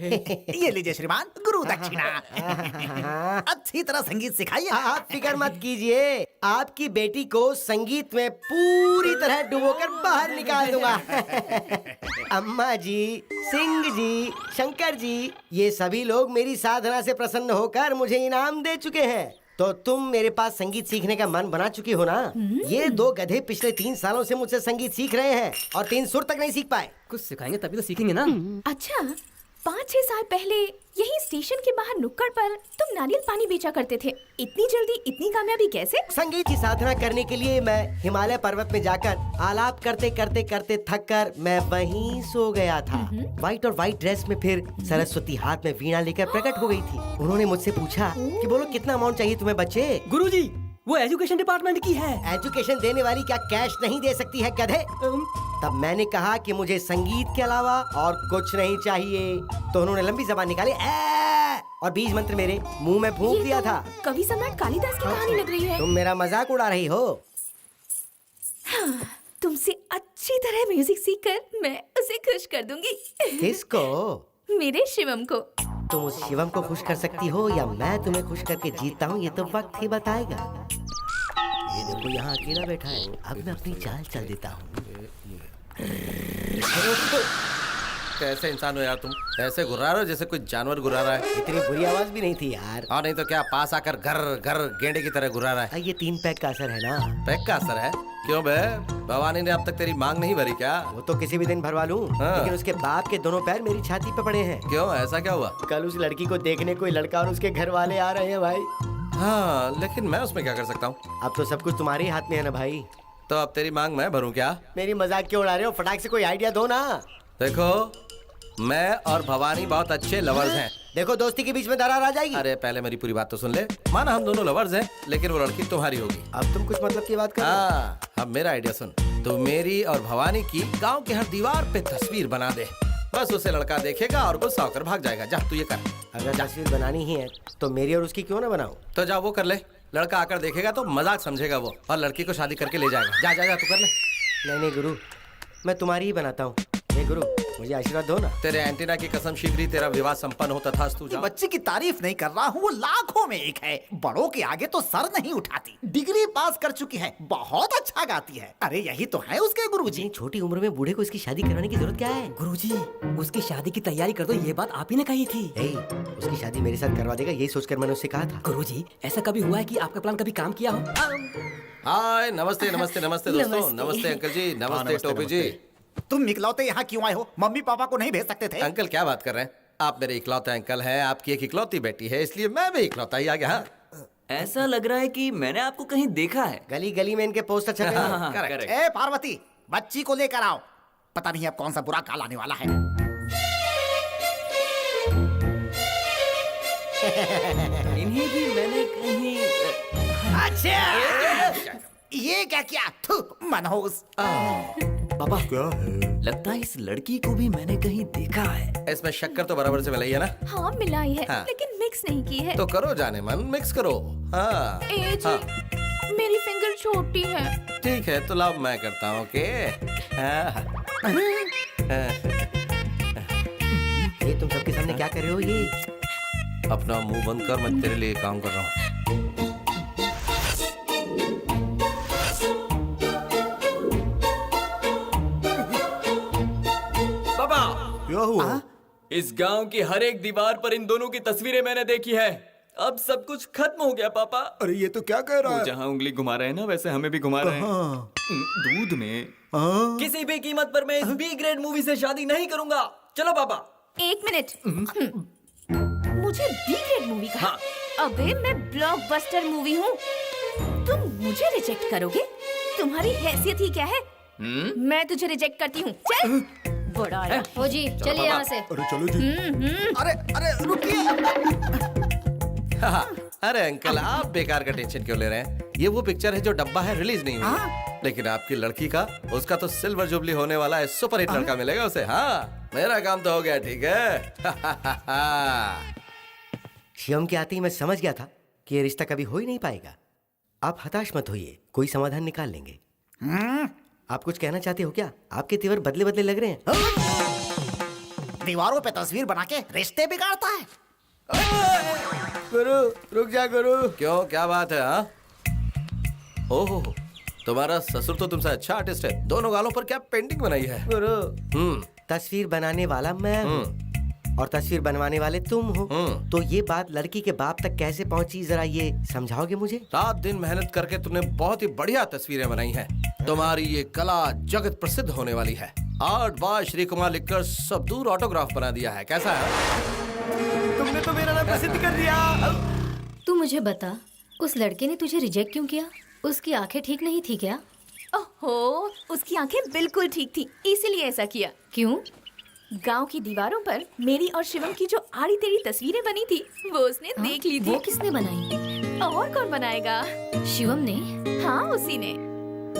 ये लीजिए श्रीमान, गुरु दक्षिणा। अच्छी तरह संगीत सिखाइए। आप फिक्र मत कीजिए, आपकी बेटी को संगीत में पूरी तरह डुबोकर बाहर निकाल दूंगा। अम्मा जी, सिंह जी, शंकर जी, ये सभी लोग मेरी साधना से प्रसन्न होकर मुझे इनाम दे चुके हैं। तो तुम मेरे पास संगीत सीखने का मन बना चुकी हो ना? ये दो गधे पिछले 3 सालों से मुझसे संगीत सीख रहे हैं और 3 सुर तक नहीं सीख पाए। कुछ सिखाएंगे तभी तो सीखेंगे ना। अच्छा, 5-6 साल पहले यही स्टेशन के बाहर नुक्कड़ पर तुम नारियल पानी बेचा करते थे। इतनी जल्दी इतनी कामयाबी कैसे? संगीत की साधना करने के लिए मैं हिमालय पर्वत में जाकर आलाप करते करते करते थक कर मैं वहीं सो गया था। व्हाइट और व्हाइट ड्रेस में फिर सरस्वती हाथ में वीणा लेकर प्रकट हो गई थी। उन्होंने मुझसे पूछा कि बोलो कितना अमाउंट चाहिए तुम्हें बच्चे? गुरुजी, वो एजुकेशन डिपार्टमेंट की है। एजुकेशन देने वाली क्या कैश नहीं दे सकती है गधे? तब मैंने कहा कि मुझे संगीत के अलावा और कुछ नहीं चाहिए। तो उन्होंने लंबी जबान निकाली और बीज मंत्र मेरे मुंह में फूंक दिया था। कवि सम्राट कालिदास की कहानी लग रही है। तुम मेरा मजाक उड़ा रही हो। तुमसे अच्छी तरह म्यूजिक सीखकर मैं उसे खुश कर दूंगी। किसको? मेरे शिवम को। तुम उस शिवम को खुश कर सकती हो या मैं तुम्हें खुश करके जीतता हूँ, ये तो वक्त ही बताएगा। ये देखो यहाँ अकेला बैठा है। अब मैं अपनी चाल चल देता हूँ। कैसे इंसान हो यार तुम? ऐसे घुरा रहे हो जैसे कोई जानवर घुरा रहा है। इतनी बुरी आवाज भी नहीं थी यार। और नहीं तो क्या, पास आकर घर घर गेंडे की तरह घुरा रहा है। ये 3 पैक का असर है ना। पैक का असर है? क्यों बे, भवानी ने अब तक तेरी मांग नहीं भरी क्या? वो तो किसी भी दिन भरवा लूं। हाँ। लेकिन उसके बाप के दोनों पैर मेरी छाती पे पड़े हैं। क्यों, ऐसा क्या हुआ? कल उस लड़की को देखने कोई लड़का और उसके घर वाले आ रहे हैं भाई। हाँ, लेकिन मैं उसमें क्या कर सकता हूँ? अब तो सब कुछ तुम्हारे ही हाथ में है ना भाई। तो अब तेरी मांग मैं भरूं क्या? मेरी मजाक क्यों उड़ा रहे हो? फटाक से कोई आइडिया दो ना। देखो, मैं और भवानी बहुत अच्छे लवर्स हैं। देखो, दोस्ती के बीच में दरार आ जाएगी। अरे पहले मेरी पूरी बात तो सुन ले। माना हम दोनों लवर्स हैं, लेकिन वो लड़की तुम्हारी होगी। अब तुम कुछ मतलब की बात कर रहे हो? हाँ, अब मेरा आइडिया सुन। तो मेरी और भवानी की गांव के हर दीवार पे तस्वीर बना दे। बस उसे लड़का देखेगा और गुस्सा होकर भाग जाएगा। जा तू ये कर। अगर तस्वीर बनानी ही है तो मेरी और उसकी क्यों ना बनाओ? तो जा वो कर ले। लड़का आकर देखेगा तो मजाक समझेगा वो और लड़की को शादी करके ले जाएगा। जा जा जा तू कर ले। नहीं नहीं गुरु, मैं तुम्हारी ही बनाता हूँ। हे गुरु, मुझे आशीर्वाद दो ना। तेरे एंटीना की कसम, शीघ्र ही तेरा विवाह संपन्न हो तथास्तु। जा। बच्ची की तारीफ नहीं कर रहा हूँ, वो लाखों में एक है। बड़ों के आगे तो सर नहीं उठाती। डिग्री पास कर चुकी है, बहुत अच्छा गाती है। अरे यही तो है उसके गुरुजी। छोटी उम्र में बूढ़े को इसकी शादी करवाने की जरूरत क्या है? गुरुजी, उसकी शादी की तैयारी कर दो, ये बात आप ही ने कही थी। उसकी शादी मेरे साथ करवा देगा, यही सोचकर मैंने उससे कहा था। गुरुजी, ऐसा कभी हुआ है कि आपका प्लान कभी काम किया हो? हाय, नमस्ते नमस्ते नमस्ते दोस्तों। नमस्ते अंकल जी, नमस्ते टोपी जी। तुम इकलौते यहाँ क्यों आए हो? मम्मी पापा को नहीं भेज सकते थे? अंकल क्या बात कर रहे हैं? आप मेरे इकलौते अंकल हैं, आपकी एक इकलौती बेटी है, इसलिए मैं भी इकलौता ही आ गया। हाँ? ऐसा लग रहा है कि मैंने आपको कहीं देखा है। गली गली में इनके पोस्टर छपे हैं। करेक्ट। ए पार्वती, बच्ची को लेकर आओ। पता नहीं अब कौन सा बुरा काल आने वाला है। इन्हें भी मैंने कहीं अच्छा, ये क्या किया? थू, मनहूस। पापा, क्या है? लगता है इस लड़की को भी मैंने कहीं देखा है। इसमें शक्कर तो बराबर से मिलाई है ना? हाँ मिलाई है, हाँ। लेकिन मिक्स नहीं की है। तो करो जाने मन, मिक्स करो। हाँ ए जी, हाँ। मेरी फिंगर छोटी है। ठीक है, तो लाओ मैं करता हूँ। ओके। हाँ। ये तुम सबके सामने क्या कर रहे हो? ये अपना मुंह बंद कर, मैं तेरे लिए काम कर रहा हूँ। पापा, हुआ? इस गांव की हर एक दीवार पर इन दोनों की तस्वीरें मैंने देखी है। अब सब कुछ खत्म हो गया पापा। अरे ये तो क्या कह रहा वो है? जहाँ उंगली घुमा रहे हैं ना, वैसे हमें भी घुमा रहे हैं। हाँ। दूध में। हाँ? किसी भी कीमत पर मैं इस बी ग्रेड मूवी से शादी नहीं करूंगा। चलो पापा। 1 मिनट। मुझे बी ग्रेड मूवी कहा? हाँ। अबे मैं ब्लॉकबस्टर मूवी हूँ। तुम मुझे रिजेक्ट करोगे? तुम्हारी हैसियत ही क्या है? मैं तुझे रिजेक्ट करती हूँ। चल। बड़ा आया। ओ जी चलिए यहाँ से। अरे चलो जी। अरे रुकिए। अरे अंकल, आप बेकार का टेंशन क्यों ले रहे हैं? ये वो पिक्चर है जो डब्बा है, रिलीज नहीं हुई। लेकिन आपकी लड़की का, उसका तो सिल्वर जुबली होने वाला है, सुपर हिट लड़का मिलेगा उसे। हाँ, मेरा काम तो हो गया, ठीक है। शिवम के आते ही मैं समझ गया था कि ये रिश्ता कभी हो ही नहीं पाएगा। आप हताश मत होइए, कोई समाधान निकाल लेंगे। आप कुछ कहना चाहते हो क्या? आपके तेवर बदले बदले लग रहे हैं। दीवारों पे तस्वीर बना के रिश्ते बिगाड़ता है। गुरु रुक जा गुरु। क्यों, क्या बात है? हाँ, ओहो, तुम्हारा ससुर तो तुमसे अच्छा आर्टिस्ट है। दोनों गालों पर क्या पेंटिंग बनाई है गुरु। तस्वीर बनाने वाला मैं हूँ और तस्वीर बनवाने वाले तुम हो। तो ये बात लड़की के बाप तक कैसे पहुंची, जरा ये समझाओगे मुझे? रात दिन मेहनत करके तुमने बहुत ही बढ़िया तस्वीरें बनाई हैं। तुम्हारी ये कला जगत प्रसिद्ध होने वाली है। आर्ट बाय श्री कुमार लिखकर सब दूर ऑटोग्राफ बना दिया है। कैसा है? तुमने तो मेरा नाम प्रसिद्ध कर दिया। तू मुझे बता, उस लड़के ने तुझे रिजेक्ट क्यों किया? उसकी आंखें ठीक नहीं थी क्या? ओहो, उसकी आंखें बिल्कुल ठीक थी, इसीलिए ऐसा किया। क्यों? गांव की दीवारों पर मेरी और शिवम की जो आड़ी टेढ़ी तस्वीरें बनी थी, वो उसने देख ली थी। वो किसने बनाई? और कौन बनाएगा? शिवम ने? हाँ, उसी ने।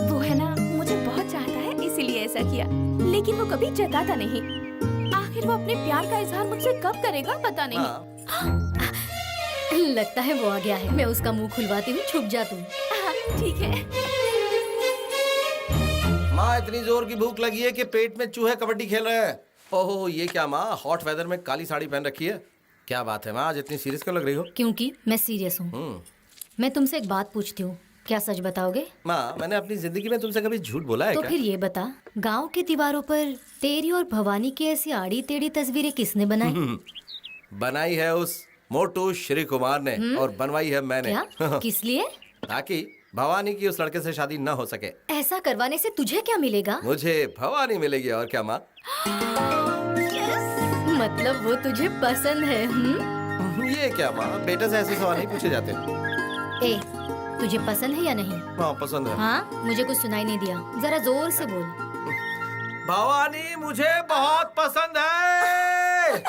वो है ना, मुझे बहुत चाहता है, इसीलिए ऐसा किया। लेकिन वो कभी जताता नहीं। आखिर वो अपने प्यार का इजहार मुझसे कब करेगा, पता नहीं। लगता है वो आ गया है। मैं उसका मुंह खुलवाती हूँ, छुप जा तू। ठीक है। माँ, इतनी जोर की भूख लगी है कि पेट में चूहे कबड्डी खेल रहे हैं। ओहो, ये क्या माँ, हॉट वेदर में काली साड़ी पहन रखी है? क्या बात है माँ, आज इतनी सीरियस क्यों लग रही हो? क्योंकि मैं सीरियस हूँ। मैं तुमसे एक बात पूछती हूँ, क्या सच बताओगे? माँ, मैंने अपनी जिंदगी में तुमसे कभी झूठ बोला है तो क्या? फिर ये बता, गांव की दीवारों पर तेरी और भवानी की ऐसी आड़ी टेढ़ी तस्वीरें किसने बनाई? बनाई है उस मोटू श्री कुमार ने और बनवाई है मैंने। क्या? किस लिए? ताकि भवानी की उस लड़के से शादी न हो सके। ऐसा करवाने से तुझे क्या मिलेगा? मुझे भवानी मिलेगी, और क्या माँ? मतलब वो तुझे पसंद है? ये क्या माँ, बेटे से ऐसे सवाल नहीं पूछे जाते। ए, तुझे पसंद है या नहीं? हाँ, पसंद है। हाँ, मुझे कुछ सुनाई नहीं दिया, जरा जोर से बोल। भवानी मुझे बहुत पसंद है।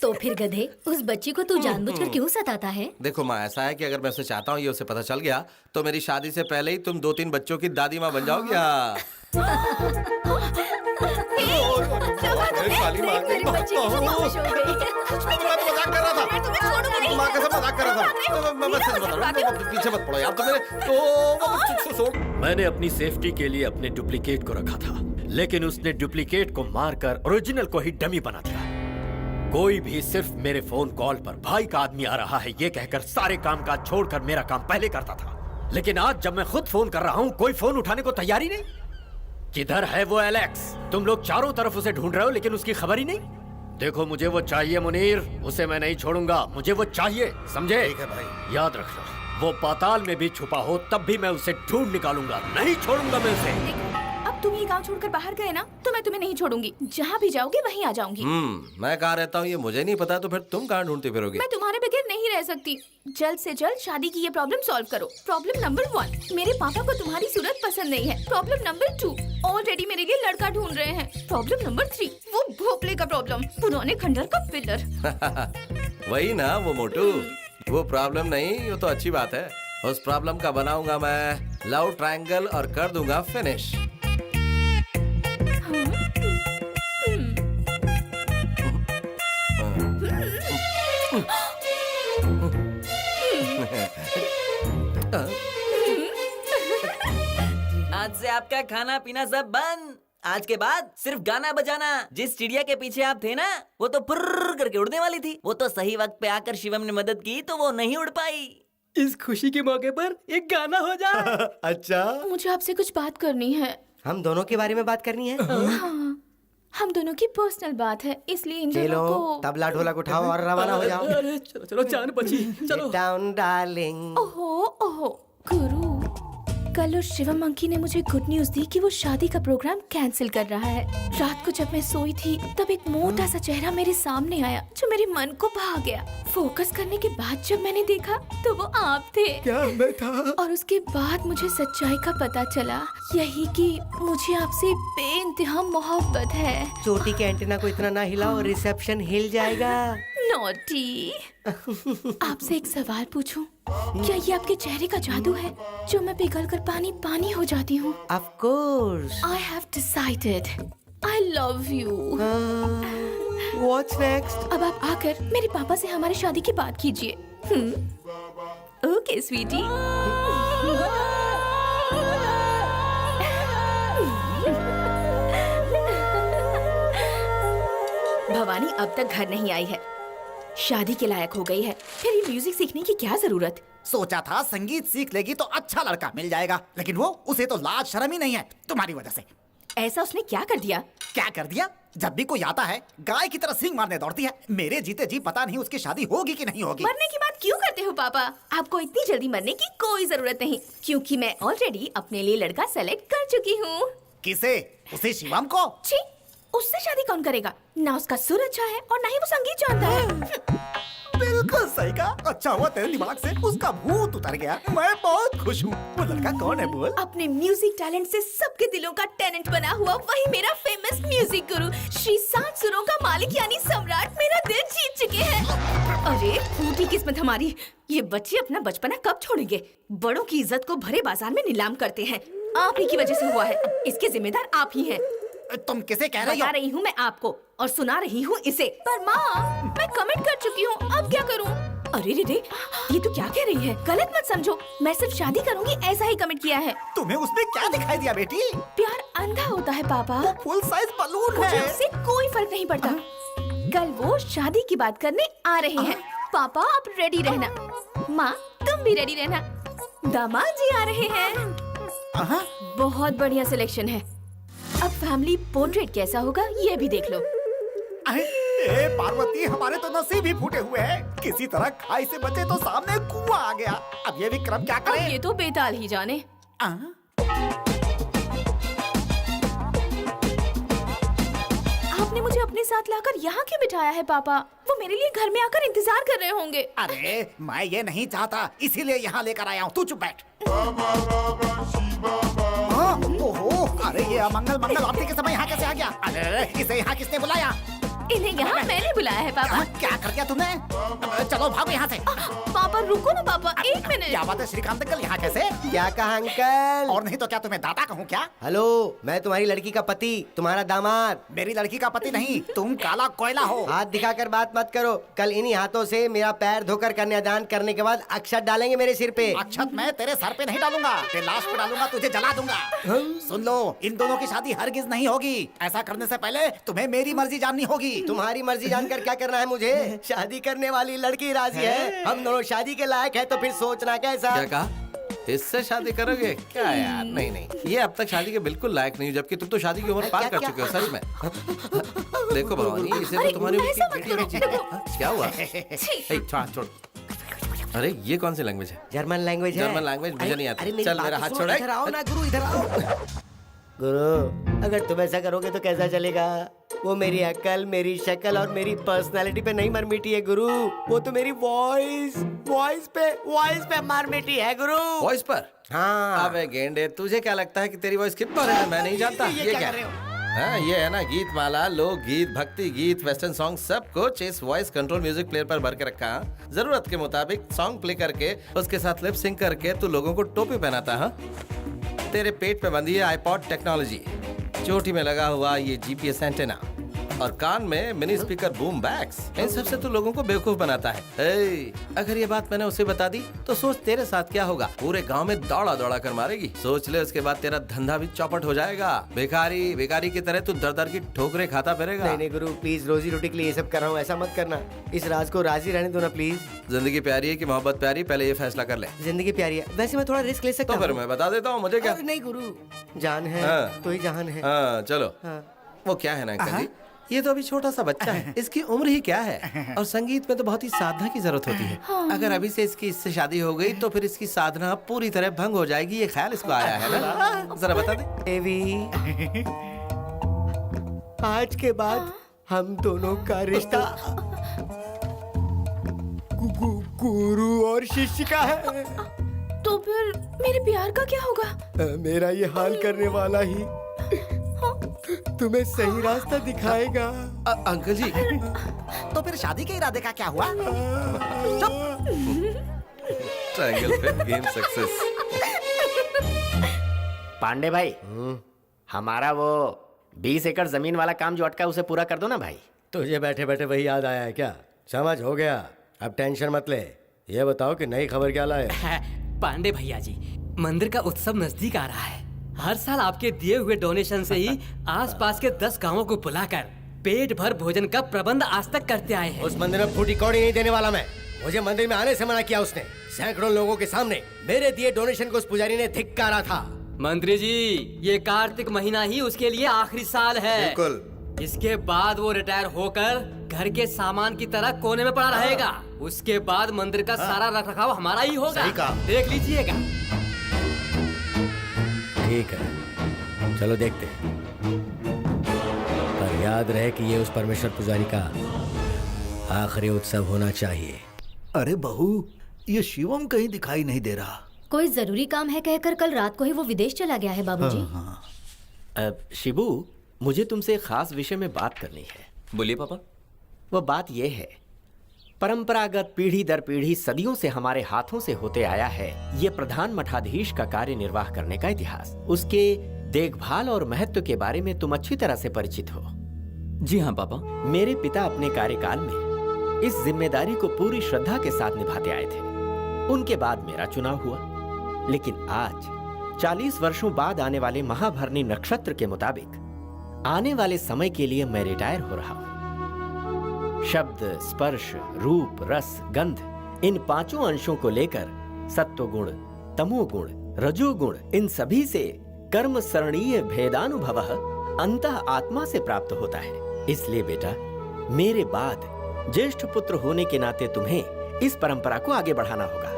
तो फिर गधे, उस बच्ची को तू जानबूझकर क्यों सताता है? देखो माँ, ऐसा है कि अगर मैं उसे चाहता हूँ, ये उसे पता चल गया, तो मेरी शादी से पहले ही तुम 2-3 बच्चों की दादी माँ बन जाओगी। मेरी बच्ची कितनी खुश हो गई। मजाक कर रहा था। माँ कैसे मजाक कर रहा था? मैं सच बता रहा हूँ, पीछे मत पड़ो यार। तो मेरे मैंने अपनी सेफ्टी के लिए अपने डुप्लीकेट को रखा था, लेकिन उसने डुप्लीकेट को मारकर ओरिजिनल को ही डमी बना दिया। कोई भी सिर्फ मेरे फोन कॉल पर भाई का आदमी आ रहा है ये कहकर सारे काम काज छोड़कर मेरा काम पहले करता था, लेकिन आज जब मैं खुद फोन कर रहा हूँ, कोई फोन उठाने को तैयार ही नहीं। किधर है वो एलेक्स? तुम लोग चारों तरफ उसे ढूंढ रहे हो, लेकिन उसकी खबर ही नहीं। देखो, मुझे वो चाहिए मुनीर, उसे मैं नहीं छोड़ूंगा। मुझे वो चाहिए, समझे? ठीक है भाई। याद रखना, वो पाताल में भी छुपा हो तब भी मैं उसे ढूंढ निकालूंगा, नहीं छोड़ूंगा मैं उसे। अब तुम ये गांव छोड़कर बाहर गए ना, तो मैं तुम्हें नहीं छोड़ूंगी। जहाँ भी जाओगे वहीं आ जाऊंगी। मैं कहाँ रहता हूँ ये मुझे नहीं पता, तो फिर तुम कहाँ ढूंढती फिरोगी? मैं तुम्हारे बगैर नहीं रह सकती। जल्द से जल्द शादी की ये प्रॉब्लम सॉल्व करो। प्रॉब्लम नंबर 1, मेरे पापा को तुम्हारी सूरत पसंद नहीं है। प्रॉब्लम नंबर 2, ऑलरेडी मेरे लिए लड़का ढूंढ रहे हैं। प्रॉब्लम नंबर 3, वो भोपले का प्रॉब्लम, पुराने खंडर का पिलर। वही ना वो मोटू, वो प्रॉब्लम नहीं, वो तो अच्छी बात है। उस प्रॉब्लम का बनाऊंगा मैं लव ट्रायंगल और कर दूंगा फिनिश। आज से आपका खाना पीना सब बंद। आज के बाद सिर्फ गाना बजाना। जिस चिड़िया के पीछे आप थे ना, वो तो फुर्र करके उड़ने वाली थी। वो तो सही वक्त पे आकर शिवम ने मदद की, तो वो नहीं उड़ पाई। इस खुशी के मौके पर एक गाना हो जाए। अच्छा, मुझे आपसे कुछ बात करनी है। हम दोनों के बारे में बात करनी है? हम दोनों की पर्सनल बात है, इसलिए इन चलो दोनों को। तबला ढोलक उठाओ और रवाना हो जाओ। अरे चलो चलो, जान बची, चलो। Down darling. ओहो ओहो गुरु, कल उस शिवम अंकी ने मुझे गुड न्यूज दी कि वो शादी का प्रोग्राम कैंसिल कर रहा है। रात को जब मैं सोई थी तब एक मोटा सा चेहरा मेरे सामने आया जो मेरे मन को भा गया। फोकस करने के बाद जब मैंने देखा तो वो आप थे। क्या मैं था? और उसके बाद मुझे सच्चाई का पता चला, यही कि मुझे आपसे बेइंतहा मोहब्बत है। चोटी के एंटीना को इतना ना हिलाओ, रिसेप्शन हिल जाएगा। नॉटी। आपसे एक सवाल पूछूं? क्या ये आपके चेहरे का जादू है जो मैं पिघल कर पानी पानी हो जाती हूँ? Of course. I have decided. I love you. What's next? अब आप आकर मेरे पापा से हमारी शादी की बात कीजिए। ओके स्वीटी। भवानी अब तक घर नहीं आई है, शादी के लायक हो गई है, फिर ये म्यूजिक सीखने की क्या जरूरत? सोचा था संगीत सीख लेगी तो अच्छा लड़का मिल जाएगा, लेकिन वो उसे तो लाज शर्म ही नहीं है तुम्हारी वजह से। ऐसा उसने क्या कर दिया? क्या कर दिया? जब भी कोई आता है गाय की तरह सींग मारने दौड़ती है। मेरे जीते जी पता नहीं उसकी शादी होगी कि नहीं होगी। मरने की बात क्यों करते हो पापा? आपको इतनी जल्दी मरने की कोई जरूरत नहीं, क्योंकि मैं ऑलरेडी अपने लिए लड़का सेलेक्ट कर चुकी हूँ। किसे? उसे शिवम को? छी, उससे शादी कौन करेगा? ना उसका सुर अच्छा है और ना ही वो संगीत जानता है। बिल्कुल सही कहा। अच्छा हुआ तेरे दिमाग से उसका भूत उतर गया। मैं बहुत खुश हूँ। वो लड़का कौन है बोल? अपने म्यूजिक टैलेंट से सबके दिलों का टेनेंट बना हुआ वही मेरा फेमस म्यूजिक गुरु श्री 7 सुरों का मालिक यानी सम्राट मेरा दिल जीत चुके हैं। अरे फूटी किस्मत हमारी, ये बच्चे अपना बचपना कब छोड़ेंगे? बड़ों की इज्जत को भरे बाजार में नीलाम करते हैं। आप ही की वजह से हुआ है, इसके जिम्मेदार आप ही हैं। तुम किसे कह रही हो? बता रही हूँ मैं आपको और सुना रही हूँ इसे। पर माँ, मैं कमेंट कर चुकी हूँ, अब क्या करूँ? अरे रे रे, ये तो क्या कह रही है? गलत मत समझो, मैं सिर्फ शादी करूँगी ऐसा ही कमेंट किया है। तुम्हें उसने क्या दिखाई दिया बेटी? प्यार अंधा होता है पापा। वो फुल साइज बलून मुझे है। उससे कोई फर्क नहीं पड़ता। कल वो शादी की बात करने आ रहे हैं। पापा आप रेडी रहना, माँ तुम भी रेडी रहना, दामाद जी आ रहे हैं। बहुत बढ़िया सिलेक्शन है। अब फैमिली पोर्ट्रेट कैसा होगा ये भी देख लो। ए पार्वती, हमारे तो नसीब ही फूटे हुए हैं। किसी तरह खाई से बचे तो सामने कुआं आ गया। अब ये विक्रम क्या करे? अब ये तो बेताल ही जाने। आपने मुझे अपने साथ लाकर यहाँ क्यों बिठाया है पापा? वो मेरे लिए घर में आकर इंतजार कर रहे होंगे। अरे मैं ये नहीं चाहता, इसीलिए यहाँ लेकर आया हूँ। तू चुप बैठ। ओहो, अरे ये अमंगल मंगल आरती के समय यहाँ कैसे आ गया? अरे इसे यहाँ किसने बुलाया? इन्हें यहाँ मैंने बुलाया है पापा। क्या कर दिया तुमने? चलो भागो यहाँ से। पापा रुको ना पापा, एक मिनट। क्या बात है श्रीकांत अंकल, यहाँ कैसे? क्या कहा अंकल? और नहीं तो क्या तुम्हें दादा कहूँ क्या? हेलो, मैं तुम्हारी लड़की का पति, तुम्हारा दामाद। मेरी लड़की का पति नहीं, तुम काला कोयला हो। हाथ दिखाकर बात मत करो। कल इन्हीं हाथों से मेरा पैर धोकर कन्यादान करने के बाद अक्षत डालेंगे मेरे सिर पे। अक्षत मैं तेरे सर पे नहीं डालूंगा, तेरे लाश पे डालूंगा, तुझे जला दूंगा। सुन लो, इन दोनों की शादी हरगिज नहीं होगी। ऐसा करने से पहले तुम्हें मेरी मर्जी जाननी होगी। तुम्हारी मर्जी जानकर क्या करना है मुझे? शादी करने वाली लड़की राजी है, हम दोनों शादी के लायक है, तो फिर सोचना कैसा? क्या कहा? इससे शादी करोगे क्या यार? नहीं नहीं, ये अब तक शादी के बिल्कुल लायक नहीं, जबकि तुम तो शादी की उम्र पार कर चुके हो। सच में देखो भवानी, इसे तो तुम्हारी बेटी क्या हुआ? छोड़। अरे ये कौन सी लैंग्वेज है? जर्मन लैंग्वेज है। जर्मन लैंग्वेज मुझे नहीं आती। चल मेरा हाथ छोड़। इधर आओ ना गुरु, इधर आओ। गुरु, अगर तुम ऐसा करोगे तो कैसा चलेगा? वो मेरी अकल, मेरी शक्ल और मेरी पर्सनालिटी पे नहीं मर मिटी है गुरु, वो तो मेरी वॉइस पे मर मिटी है गुरु। वॉइस पर? हाँ। अबे गेंडे, तुझे क्या लगता है कि तेरी वॉइस किस बारे में मैं नहीं जानता? ये क्या कर रहे हो? हाँ, ये है ना गीत माला, लोक गीत, भक्ति गीत, वेस्टर्न सॉन्ग, सब कुछ इस वॉइस कंट्रोल म्यूजिक प्लेयर पर भर के रखा। जरूरत के मुताबिक सॉन्ग प्ले करके उसके साथ लिप सिंक करके तू लोगों को टोपी पहनाता। हाँ, तेरे पेट पे बंधी है आईपॉड टेक्नोलॉजी, चोटी में लगा हुआ ये जीपीएस एंटेना और कान में मिनी स्पीकर बूम बैग्स। इन सबसे तू लोगों को बेवकूफ बनाता है। अगर ये बात मैंने उसे बता दी तो सोच तेरे साथ क्या होगा। पूरे गांव में दौड़ा दौड़ा कर मारेगी। सोच ले, उसके बाद तेरा धंधा भी चौपट हो जाएगा। भिखारी की तरह तू दर दर की ठोकरें खाता फिरेगा। नहीं गुरु, प्लीज, रोजी रोटी के लिए ये सब कर रहा हूँ, ऐसा मत करना। इस राज को राजी रहने दो ना प्लीज। जिंदगी प्यारी है कि मोहब्बत प्यारी, पहले ये फैसला कर ले। जिंदगी प्यारी है, वैसे मैं थोड़ा रिस्क ले सकता तो हूँ। फिर मैं बता देता हूँ, मुझे क्या? नहीं गुरु, जान है हाँ। तो ही जहान है। हाँ चलो। हाँ। वो क्या है ना अंकल जी, ये तो अभी छोटा सा बच्चा है, इसकी उम्र ही क्या है। और संगीत में तो बहुत ही साधना की जरूरत होती है। अगर अभी से इससे शादी हो गई तो फिर इसकी साधना पूरी तरह भंग हो जाएगी। ये ख्याल इसको आया है ना? जरा बता दे। देवी, आज के बाद हम दोनों का रिश्ता गुरु और शिष्य का है। तो फिर मेरे प्यार का क्या होगा? मेरा ये हाल करने वाला ही तुम्हें सही रास्ता दिखाएगा। अंकल जी, तो फिर शादी के इरादे का क्या हुआ? ट्रायंगल पे गेम सक्सेस। पांडे भाई, हमारा वो 20 एकड़ जमीन वाला काम जो अटका उसे पूरा कर दो ना भाई। तुझे बैठे बैठे वही याद आया है क्या? समझ हो गया, अब टेंशन मत ले। ये बताओ कि नई खबर क्या लाए? पांडे भैया जी, मंदिर का उत्सव नजदीक आ रहा है। हर साल आपके दिए हुए डोनेशन से ही आसपास के 10 गांवों को बुलाकर पेट भर भोजन का प्रबंध आज तक करते आए हैं। उस मंदिर में फूटी कौड़ी नहीं देने वाला मैं। मुझे मंदिर में आने से मना किया उसने। सैकड़ों लोगों के सामने मेरे दिए डोनेशन को उस पुजारी ने धिक्कारा था। मंत्री जी, ये कार्तिक महीना ही उसके लिए आखिरी साल है। बिल्कुल। इसके बाद वो रिटायर होकर घर के सामान की तरह कोने में पड़ा रहेगा। उसके बाद मंदिर का सारा रखरखाव हमारा ही होगा। सही कहा। देख लीजिएगा। ठीक है, चलो देखते हैं। पर याद रहे कि ये उस परमेश्वर पुजारी का आखिरी उत्सव होना चाहिए। अरे बहू, ये शिवम कहीं दिखाई नहीं दे रहा। कोई जरूरी काम है कहकर कल रात को ही वो विदेश चला गया है बाबूजी। शिबू, मुझे तुमसे एक खास विषय में बात करनी है। बोलिए पापा। वो बात ये है, परंपरागत पीढ़ी दर पीढ़ी सदियों से हमारे हाथों से होते आया है ये प्रधान मठाधीश का कार्य निर्वाह करने का इतिहास। उसके देखभाल और महत्व के बारे में तुम अच्छी तरह से परिचित हो। जी हाँ पापा। मेरे पिता अपने कार्यकाल में इस जिम्मेदारी को पूरी श्रद्धा के साथ निभाते आए थे। उनके बाद मेरा चुनाव हुआ, लेकिन आज 40 वर्षों बाद आने वाले महाभरणी नक्षत्र के मुताबिक आने वाले समय के लिए मैं रिटायर हो रहा हूँ। शब्द, स्पर्श, रूप, रस, गंध, इन पांचों अंशों को लेकर सत्वगुण, तमोगुण, रजोगुण, इन सभी से कर्म सरणीय भेदानुभवः अंतः आत्मा से प्राप्त होता है। इसलिए बेटा, मेरे बाद ज्येष्ठ पुत्र होने के नाते तुम्हें इस परंपरा को आगे बढ़ाना होगा।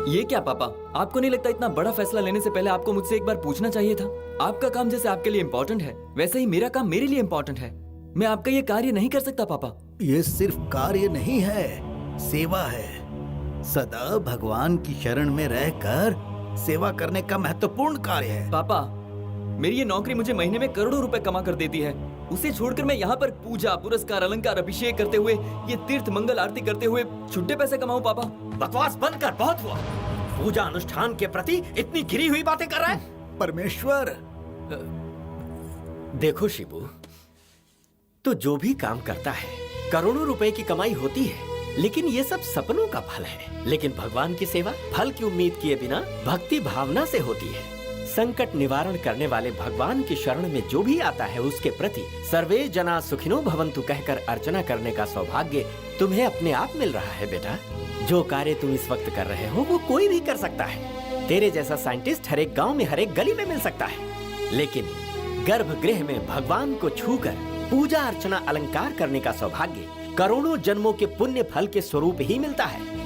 ये क्या पापा, आपको नहीं लगता इतना बड़ा फैसला लेने से पहले आपको मुझसे एक बार पूछना चाहिए था? आपका काम जैसे आपके लिए इम्पोर्टेंट है, वैसे ही मेरा काम मेरे लिए इम्पोर्टेंट है। मैं आपका ये कार्य नहीं कर सकता पापा। ये सिर्फ कार्य नहीं है, सेवा है। सदा भगवान की शरण में रहकर सेवा करने का महत्वपूर्ण कार्य है। पापा, मेरी ये नौकरी मुझे महीने में करोड़ों रुपए कमा कर देती है। उसे छोड़कर मैं यहाँ पर पूजा, पुरस्कार, अलंकार, अभिषेक करते हुए, ये तीर्थ मंगल आरती करते हुए छुट्टे पैसे कमाऊं पापा? बकवास बंद कर, बहुत हुआ। पूजा अनुष्ठान के प्रति इतनी गिरी हुई बातें कर रहा है। परमेश्वर, देखो शिबू, तो जो भी काम करता है करोड़ों रुपए की कमाई होती है, लेकिन ये सब सपनों का फल है। लेकिन भगवान की सेवा फल की उम्मीद किए बिना भक्ति भावना से होती है। संकट निवारण करने वाले भगवान की शरण में जो भी आता है उसके प्रति सर्वे जना सुखिनो भवन्तु कहकर अर्चना करने का सौभाग्य तुम्हें अपने आप मिल रहा है बेटा। जो कार्य तुम इस वक्त कर रहे हो वो कोई भी कर सकता है। तेरे जैसा साइंटिस्ट हर एक गाँव में, हर एक गली में मिल सकता है, लेकिन गर्भगृह में भगवान को छूकर पूजा अर्चना अलंकार करने का सौभाग्य करोड़ों जन्मों के पुण्य फल के स्वरूप ही मिलता है।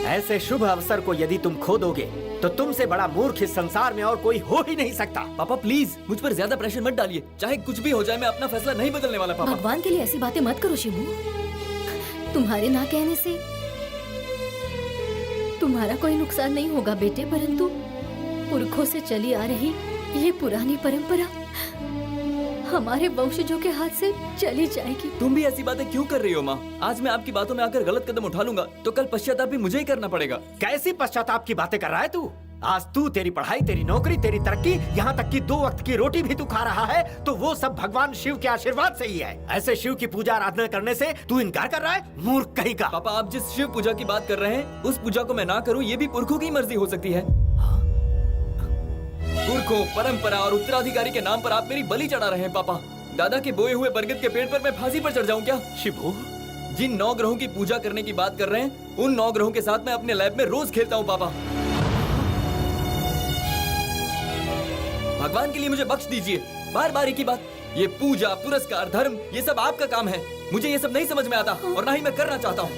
ऐसे शुभ अवसर को यदि तुम खो दोगे तो तुमसे बड़ा मूर्ख इस संसार में और कोई हो ही नहीं सकता। पापा प्लीज मुझ पर ज्यादा प्रेशर मत डालिए। चाहे कुछ भी हो जाए, मैं अपना फैसला नहीं बदलने वाला पापा। भगवान के लिए ऐसी बातें मत करो शिबू। तुम्हारे ना कहने से तुम्हारा कोई नुकसान नहीं होगा बेटे, परंतु पुरखों से चली आ रही ये पुरानी परंपरा हमारे वंशजों के हाथ से चली जाएगी। तुम भी ऐसी बातें क्यों कर रही हो माँ? आज मैं आपकी बातों में आकर गलत कदम उठा लूंगा तो कल पश्चाताप भी मुझे ही करना पड़ेगा। कैसी पश्चाताप की बातें कर रहा है तू? आज तू, तेरी पढ़ाई, तेरी नौकरी, तेरी तरक्की, यहाँ तक कि 2 वक्त की रोटी भी तू खा रहा है तो वो सब भगवान शिव के आशीर्वाद से ही है। ऐसे शिव की पूजा आराधना करने से तू इनकार कर रहा है? मूर्ख कहीं का। पापा, आप जिस शिव पूजा की बात कर रहे हैं उस पूजा को मैं ना करूँ, ये भी पुरखों की मर्जी हो सकती है। पुरखों, परंपरा और उत्तराधिकारी के नाम पर आप मेरी बलि चढ़ा रहे हैं पापा। दादा के बोए हुए बरगद के पेड़ पर मैं फांसी पर चढ़ जाऊं क्या? शिबू, जिन 9 ग्रहों की पूजा करने की बात कर रहे हैं उन 9 ग्रहों के साथ मैं अपने लैब में रोज खेलता हूं पापा। भगवान के लिए मुझे बख्श दीजिए। बार बार एक ही बात। ये पूजा, पुरस्कार, धर्म, ये सब आपका काम है। मुझे ये सब नहीं समझ में आता और ना ही मैं करना चाहता हूँ।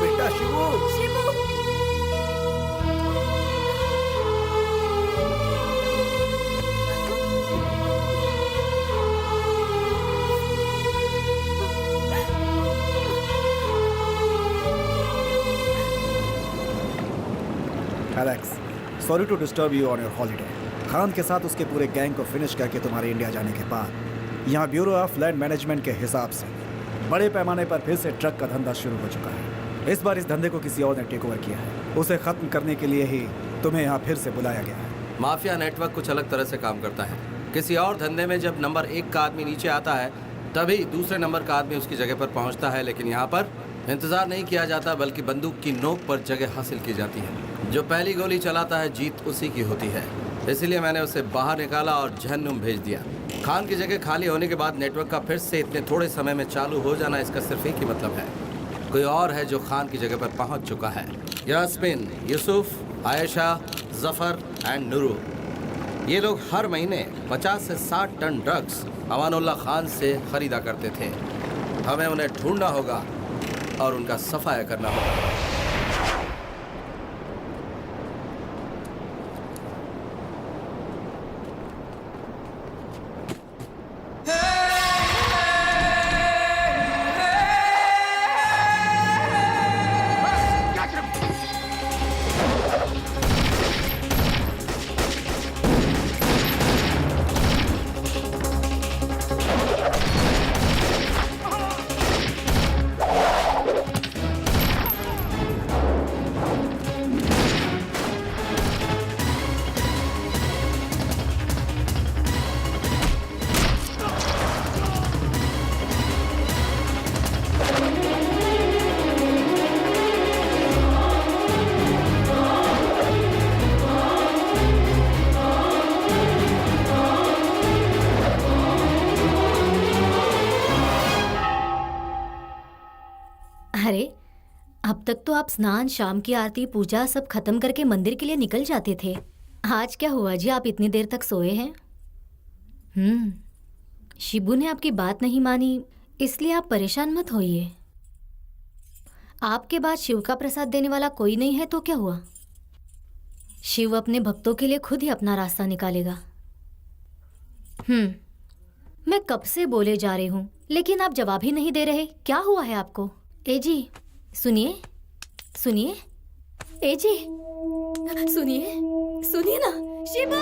बेटा Shivu, Shivu, Alex, sorry to disturb you on your holiday. Khan के साथ उसके पूरे गैंग को फिनिश करके तुम्हारे इंडिया जाने के बाद यहाँ ब्यूरो ऑफ लैंड मैनेजमेंट के हिसाब से बड़े पैमाने पर फिर से ट्रक का धंधा शुरू हो चुका है। इस बार इस धंधे को किसी और ने टेक ओवर किया है। उसे खत्म करने के लिए ही तुम्हें यहाँ फिर से बुलाया गया है। माफिया नेटवर्क कुछ अलग तरह से काम करता है। किसी और धंधे में जब नंबर 1 का आदमी नीचे आता है तभी दूसरे नंबर का आदमी उसकी जगह पर पहुंचता है, लेकिन यहाँ पर इंतजार नहीं किया जाता बल्कि बंदूक की नोक पर जगह हासिल की जाती है। जो पहली गोली चलाता है जीत उसी की होती है। इसलिए मैंने उसे बाहर निकाला और जहन्नुम भेज दिया। खान की जगह खाली होने के बाद नेटवर्क का फिर से इतने थोड़े समय में चालू हो जाना, इसका सिर्फ एक ही मतलब है, कोई और है जो खान की जगह पर पहुंच चुका है। यास्मीन, यूसुफ, आयशा, जफर एंड नूरू, ये लोग हर महीने 50 से 60 टन ड्रग्स अमानुल्लाह खान से खरीदा करते थे। हमें उन्हें ढूंढना होगा और उनका सफाया करना होगा। अरे, अब तक तो आप स्नान, शाम की आरती, पूजा सब खत्म करके मंदिर के लिए निकल जाते थे। आज क्या हुआ जी, आप इतनी देर तक सोए हैं? शिबू ने आपकी बात नहीं मानी, इसलिए आप परेशान मत होइए। आपके बाद शिव का प्रसाद देने वाला कोई नहीं है तो क्या हुआ? शिव अपने भक्तों के लिए खुद ही अपना रास्ता निकालेगा। मैं कब से बोले जा रही हूँ, लेकिन आप जवाब ही नहीं दे रहे। क्या हुआ है आपको? ए जी, सुनिए सुनिए, ए जी सुनिए, सुनिए ना। शिबू!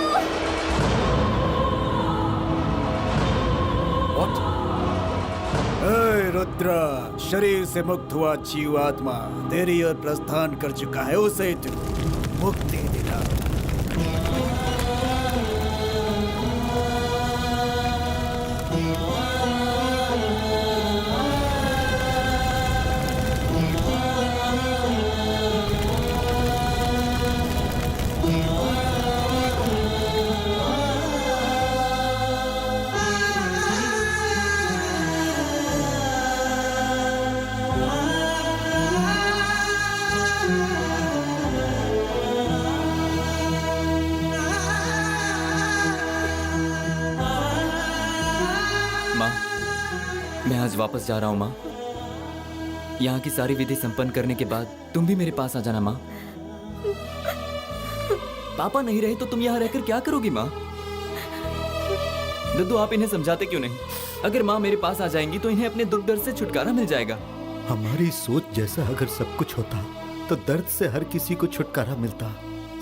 रुद्रा, शरीर से मुक्त हुआ जीवात्मा तेरी ओर प्रस्थान कर चुका है, उसे तू मुक्ति दिला। मैं आज वापस जा रहा हूँ माँ। यहाँ की सारी विधि संपन्न करने के बाद तुम भी मेरे पास आ जाना माँ। पापा नहीं रहे तो तुम यहाँ रहकर क्या करोगी माँ? दद्दू, आप इन्हें समझाते क्यों नहीं? अगर माँ मेरे पास आ जाएंगी तो इन्हें अपने दुख दर्द से छुटकारा मिल जाएगा। हमारी सोच जैसा अगर सब कुछ होता तो दर्द से हर किसी को छुटकारा मिलता,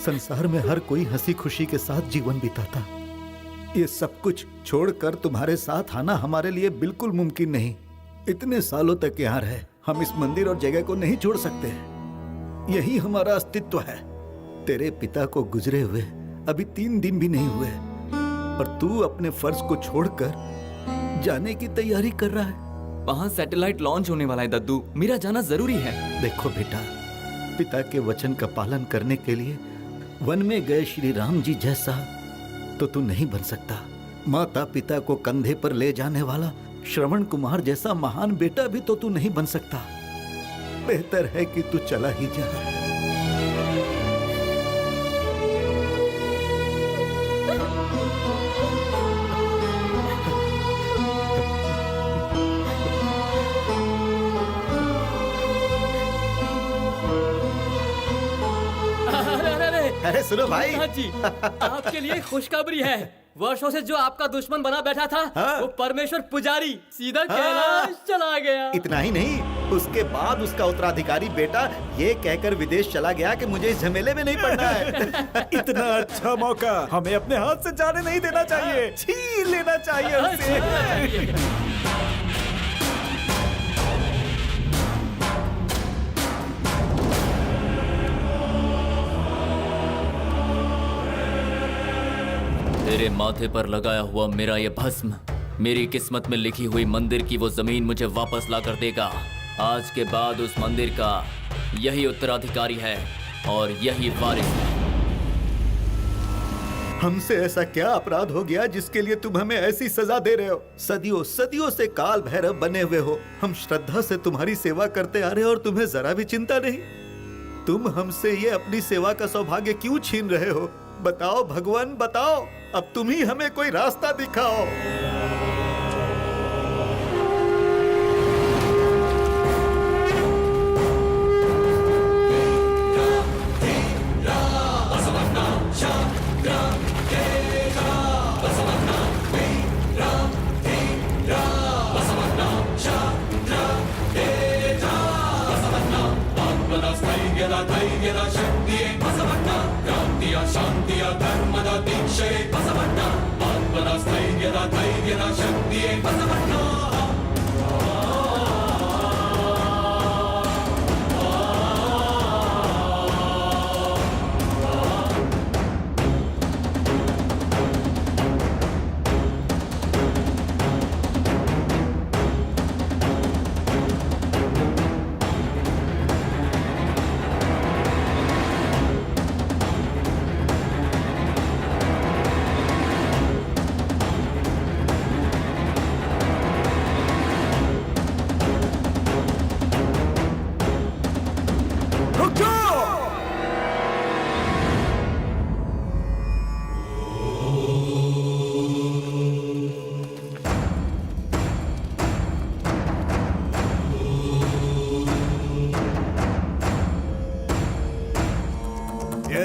संसार में हर कोई हंसी खुशी के साथ जीवन बिताता। ये सब कुछ छोड़कर तुम्हारे साथ आना हमारे लिए बिल्कुल मुमकिन नहीं। इतने सालों तक यहाँ रहे, हम इस मंदिर और जगह को नहीं छोड़ सकते। यही हमारा अस्तित्व है। तेरे पिता को गुजरे हुए अभी 3 दिन भी नहीं हुए और तू अपने फर्ज को छोड़कर जाने की तैयारी कर रहा है। वहाँ सैटेलाइट लॉन्च होने वाला है दद्दू, मेरा जाना जरूरी है। देखो बेटा, पिता के वचन का पालन करने के लिए वन में गए श्री राम जी जैसा तो तू नहीं बन सकता। माता पिता को कंधे पर ले जाने वाला श्रवण कुमार जैसा महान बेटा भी तो तू नहीं बन सकता। बेहतर है कि तू चला ही जा। अरे सुनो भाई, हाँ जी, आपके लिए खुशखबरी है। वर्षों से जो आपका दुश्मन बना बैठा था, हाँ। वो परमेश्वर पुजारी सीधा कैलाश चला गया। इतना ही नहीं, उसके बाद उसका उत्तराधिकारी बेटा ये कहकर विदेश चला गया कि मुझे इस झमेले में नहीं पड़ना है। इतना अच्छा मौका हमें अपने हाथ से जाने नहीं देना चाहिए, छीन लेना चाहिए उसे। तेरे माथे पर लगाया हुआ मेरा ये भस्म मेरी किस्मत में लिखी हुई मंदिर की वो जमीन मुझे वापस ला कर देगा। आज के बाद उस मंदिर का यही उत्तराधिकारी है और यही वारिस है। हमसे ऐसा क्या अपराध हो गया जिसके लिए तुम हमें ऐसी सजा दे रहे हो? सदियों सदियों से काल भैरव बने हुए हो। हम श्रद्धा से तुम्हारी सेवा करते आ रहे हो और तुम्हें जरा भी चिंता नहीं। तुम हमसे ये अपनी सेवा का सौभाग्य क्यों छीन रहे हो? बताओ भगवान, बताओ। अब तुम ही हमें कोई रास्ता दिखाओ।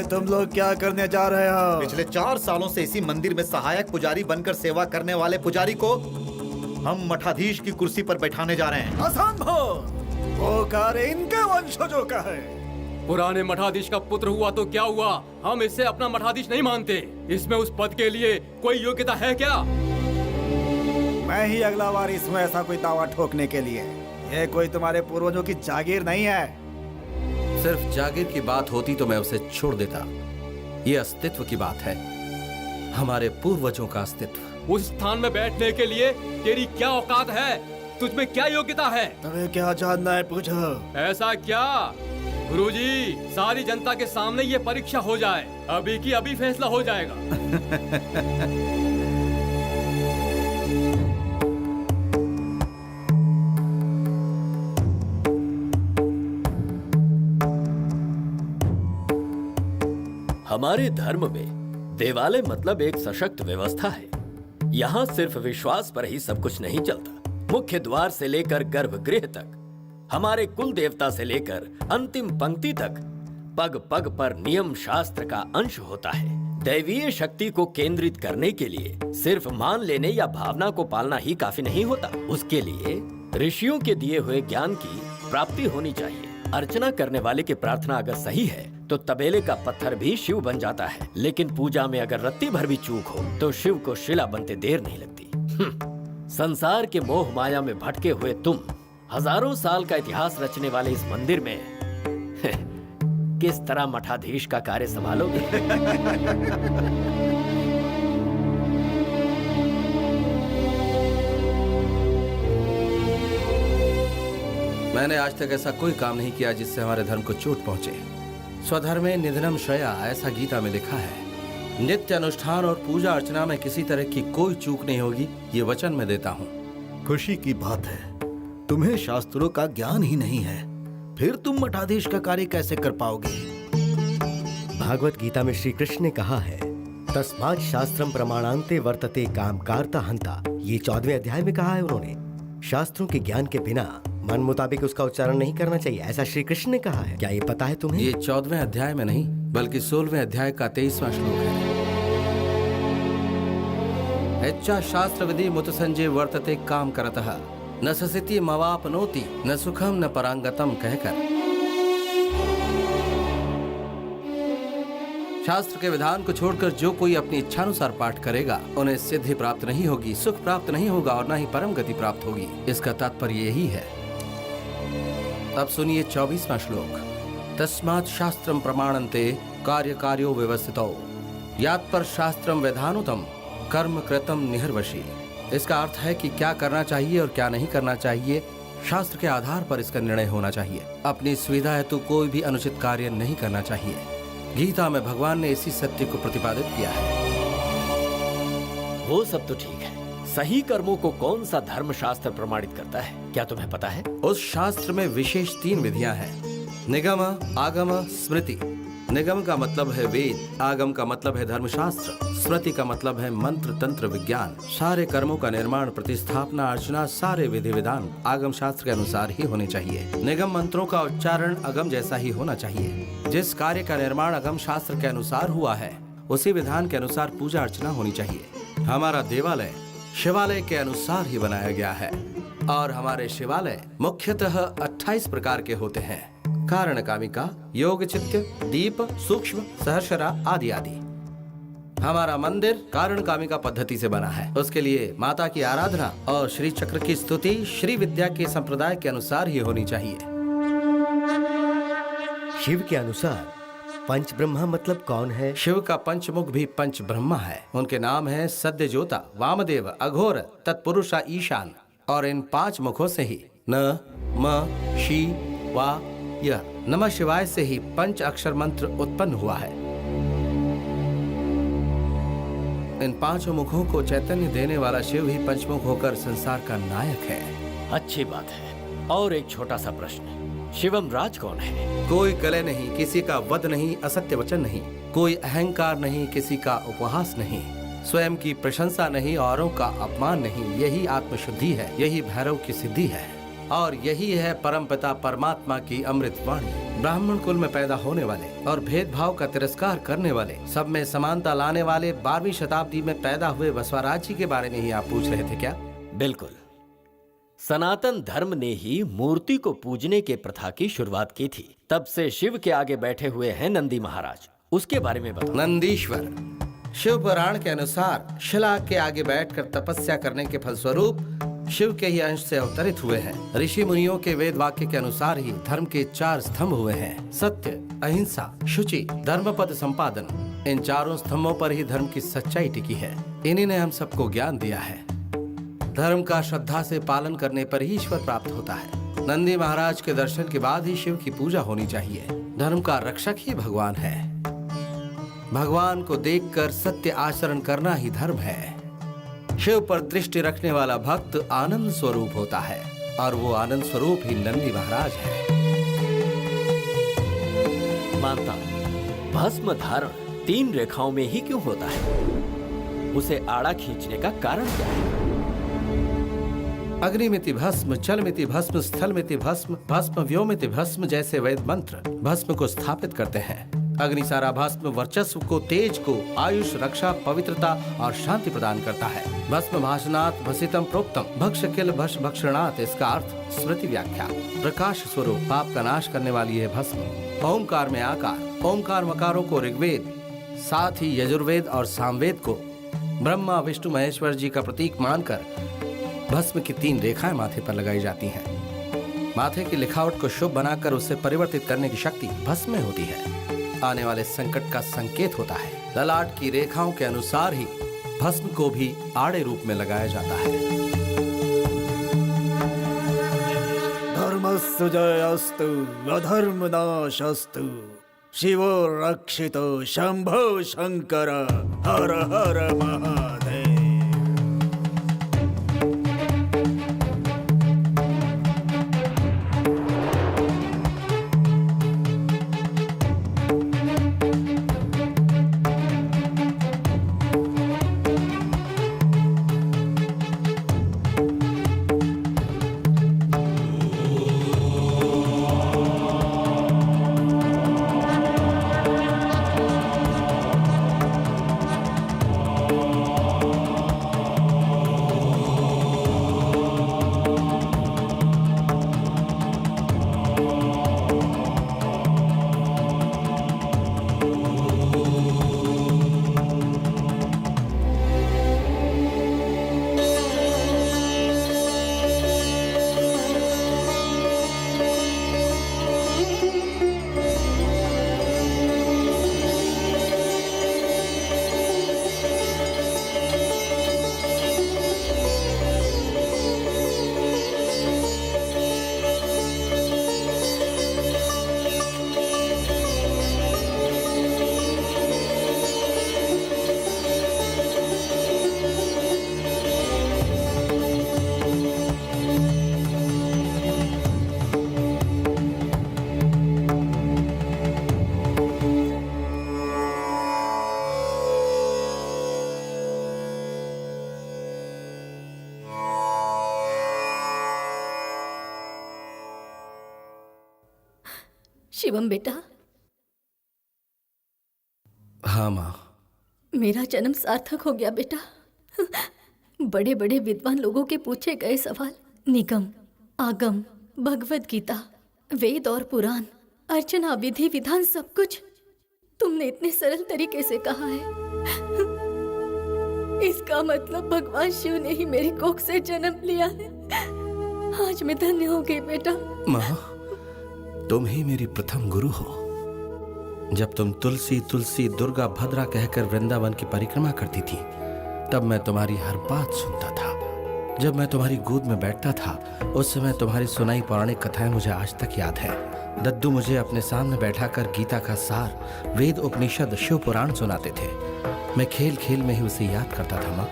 तुम लोग क्या करने जा रहे हो? पिछले 4 सालों से इसी मंदिर में सहायक पुजारी बनकर सेवा करने वाले पुजारी को हम मठाधीश की कुर्सी पर बैठाने जा रहे हैं। असंभव! वो कार्य इनके वंशजों का है। पुराने मठाधीश का पुत्र हुआ तो क्या हुआ? हम इससे अपना मठाधीश नहीं मानते। इसमें उस पद के लिए कोई योग्यता है क्या? मैं ही अगला वारिस हूँ ऐसा कोई दावा ठोकने के लिए। ये कोई तुम्हारे पूर्वजों की जागीर नहीं है। सिर्फ जागीर की बात होती तो मैं उसे छोड़ देता। ये अस्तित्व की बात है, हमारे पूर्वजों का अस्तित्व। उस स्थान में बैठने के लिए तेरी क्या औकात है? तुझमें क्या योग्यता है? तुम्हें क्या जानना है, पूछो। ऐसा क्या गुरुजी, सारी जनता के सामने ये परीक्षा हो जाए, अभी की अभी फैसला हो जाएगा। हमारे धर्म में देवालय मतलब एक सशक्त व्यवस्था है। यहाँ सिर्फ विश्वास पर ही सब कुछ नहीं चलता। मुख्य द्वार से लेकर गर्भगृह तक, हमारे कुल देवता से लेकर अंतिम पंक्ति तक, पग पग पर नियम शास्त्र का अंश होता है। दैवीय शक्ति को केंद्रित करने के लिए सिर्फ मान लेने या भावना को पालना ही काफी नहीं होता। उसके लिए ऋषियों के दिए हुए ज्ञान की प्राप्ति होनी चाहिए। अर्चना करने वाले की प्रार्थना अगर सही है तो तबेले का पत्थर भी शिव बन जाता है, लेकिन पूजा में अगर रत्ती भर भी चूक हो तो शिव को शिला बनते देर नहीं लगती। संसार के मोह माया में भटके हुए तुम हजारों साल का इतिहास रचने वाले इस मंदिर में किस तरह मठाधीश का कार्य संभालोगे? मैंने आज तक ऐसा कोई काम नहीं किया जिससे हमारे धर्म को चोट पहुंचे। स्वधर्मे निधनम श्रेया, ऐसा गीता में लिखा है। नित्य अनुष्ठान और पूजा अर्चना में किसी तरह की कोई चूक नहीं होगी, ये वचन मैं देता हूँ। खुशी की बात है, तुम्हें शास्त्रों का ज्ञान ही नहीं है, फिर तुम मठाधीश का कार्य कैसे कर पाओगे? भागवत गीता में श्री कृष्ण ने कहा है, तस्मात् शास्त्रम प्रमाणान्ते वर्तते काम कार्ता हंता। ये 14वें अध्याय में कहा है उन्होंने। शास्त्रों के ज्ञान के बिना मन मुताबिक उसका उच्चारण नहीं करना चाहिए, ऐसा श्री कृष्ण ने कहा है। क्या ये पता है तुम्हें? ये 14वें अध्याय में नहीं, बल्कि 16वें अध्याय का 23वां श्लोक है। इच्छा शास्त्र विधि मुत संजय वर्तते काम करतः न ससिति मवापनोति न सुखम न परांगतम कहकर शास्त्र के विधान को छोड़कर जो कोई अपनी इच्छानुसार पाठ करेगा उन्हें सिद्धि प्राप्त नहीं होगी, सुख प्राप्त नहीं होगा और न ही परम गति प्राप्त होगी। इसका तात्पर्य यही है। अब सुनिए 24वां श्लोक। तस्मात् शास्त्रम प्रमाणन्ते कार्य कार्यो व्यवस्थितो यात् पर शास्त्रम वेदानुतम कर्म कृतम निहर्वशी। इसका अर्थ है कि क्या करना चाहिए और क्या नहीं करना चाहिए शास्त्र के आधार पर इसका निर्णय होना चाहिए। अपनी सुविधा हेतु कोई भी अनुचित कार्य नहीं करना चाहिए। गीता में भगवान ने इसी सत्य को प्रतिपादित किया है। वो सब तो ठीक है, सही कर्मों को कौन सा धर्म शास्त्र प्रमाणित करता है, क्या तुम्हें पता है? उस शास्त्र में विशेष 3 विधियां हैं। निगम, आगम, स्मृति। निगम का मतलब है वेद, आगम का मतलब है धर्मशास्त्र, स्मृति का मतलब है मंत्र तंत्र विज्ञान। सारे कर्मों का निर्माण, प्रतिस्थापना, अर्चना, सारे विधि विधान आगम शास्त्र के अनुसार ही होने चाहिए। निगम मंत्रों का उच्चारण अगम जैसा ही होना चाहिए। जिस कार्य का निर्माण अगम शास्त्र के अनुसार हुआ है उसी विधान के अनुसार पूजा अर्चना होनी चाहिए। हमारा देवालय शिवालय के अनुसार ही बनाया गया है और हमारे शिवालय मुख्यतः 28 प्रकार के होते हैं। कारण कामिका, योग चित्त, दीप, सूक्ष्म, सहस्रा आदि आदि। हमारा मंदिर कारण कामिका पद्धति से बना है। उसके लिए माता की आराधना और श्री चक्र की स्तुति श्री विद्या के संप्रदाय के अनुसार ही होनी चाहिए। शिव के अनुसार पंच ब्रह्मा मतलब कौन है? शिव का पंचमुख भी पंच ब्रह्मा है। उनके नाम है सद्यजोता, वामदेव, अघोर, तत्पुरुषा, ईशान। और इन 5 मुखों से ही न, म, शी, वा, यह नमः शिवाय से ही 5 अक्षर मंत्र उत्पन्न हुआ है। इन 5 मुखों को चैतन्य देने वाला शिव ही पंचमुख होकर संसार का नायक है। अच्छी बात है। और एक छोटा सा प्रश्न, शिवम राज कौन है? कोई कलह नहीं, किसी का वध नहीं, असत्य वचन नहीं, कोई अहंकार नहीं, किसी का उपहास नहीं, स्वयं की प्रशंसा नहीं, औरों का अपमान नहीं। यही आत्मशुद्धि है, यही भैरव की सिद्धि है और यही है परमपिता परमात्मा की अमृत वाणी। ब्राह्मण कुल में पैदा होने वाले और भेदभाव का तिरस्कार करने वाले, सब में समानता लाने वाले 12वीं शताब्दी में पैदा हुए बसवराज जी के बारे में ही आप पूछ रहे थे क्या? बिल्कुल। सनातन धर्म ने ही मूर्ति को पूजने के प्रथा की शुरुआत की थी। तब से शिव के आगे बैठे हुए हैं नंदी महाराज, उसके बारे में बताओ। नंदीश्वर शिव पुराण के अनुसार शिला के आगे बैठकर तपस्या करने के फलस्वरूप शिव के ही अंश से अवतरित हुए हैं। ऋषि मुनियों के वेद वाक्य के अनुसार ही धर्म के 4 स्तंभ हुए हैं। सत्य, अहिंसा, शुचि, धर्मपद संपादन। इन 4 स्तंभों पर ही धर्म की सच्चाई टिकी है। इन्हीं ने हम सबको ज्ञान दिया है। धर्म का श्रद्धा से पालन करने पर ही ईश्वर प्राप्त होता है। नंदी महाराज के दर्शन के बाद ही शिव की पूजा होनी चाहिए। धर्म का रक्षक ही भगवान है। भगवान को देखकर सत्य आचरण करना ही धर्म है। शिव पर दृष्टि रखने वाला भक्त आनंद स्वरूप होता है और वो आनंद स्वरूप ही नंदी महाराज है। मानता हूं, भस्म धारण 3 रेखाओं में ही क्यों होता है? उसे आड़ा खींचने का कारण क्या है? अग्निमिति भस्म, जलमिति भस्म, स्थलमिति भस्म, भस्म व्योमिति भस्म जैसे वेद मंत्र भस्म को स्थापित करते हैं। अग्नि सारा भस्म वर्चस्व को, तेज को, आयुष, रक्षा, पवित्रता और शांति प्रदान करता है। भस्म भाषणात् भसितम प्रोक्तम भक्ष किल भक्ष भक्षणात्। इसका अर्थ स्मृति व्याख्या। प्रकाश स्वरूप पाप का नाश करने वाली है भस्म। ओमकार में आकार, ओमकार मकारों को ऋग्वेद, साथ ही यजुर्वेद और सामवेद को ब्रह्मा विष्णु महेश्वर जी का प्रतीक मानकर भस्म की 3 रेखाएं माथे पर लगाई जाती हैं। माथे की लिखावट को शुभ बनाकर उसे परिवर्तित करने की शक्ति भस्म में होती है। आने वाले संकट का संकेत होता है। ललाट की रेखाओं के अनुसार ही भस्म को भी आड़े रूप में लगाया जाता है। धर्मस्य जयस्तु अधर्मनाशस्तु शिवो रक्षितो शंभो शंकर हर हर महादेव। शिवम बेटा, हाँ माँ। मेरा जन्म सार्थक हो गया बेटा। बड़े बड़े विद्वान लोगों के पूछे गए सवाल, निगम, आगम, भगवत गीता, वेद और पुराण, अर्चना, विधि विधान, सब कुछ तुमने इतने सरल तरीके से कहा है। इसका मतलब भगवान शिव ने ही मेरी कोख से जन्म लिया है। आज मैं धन्य हो गई बेटा। माँ, तुम ही मेरी प्रथम गुरु हो। जब तुम तुलसी तुलसी दुर्गा भद्रा कहकर वृंदावन की परिक्रमा करती थी, तब मैं तुम्हारी हर बात सुनता था। जब मैं तुम्हारी गोद में बैठता था, उस समय तुम्हारी सुनाई पौराणिक कथाएं मुझे आज तक याद है। दद्दू मुझे अपने सामने बैठाकर गीता का सार, वेद, उपनिषद, शिव पुराण सुनाते थे। मैं खेल खेल में ही उसे याद करता था माँ।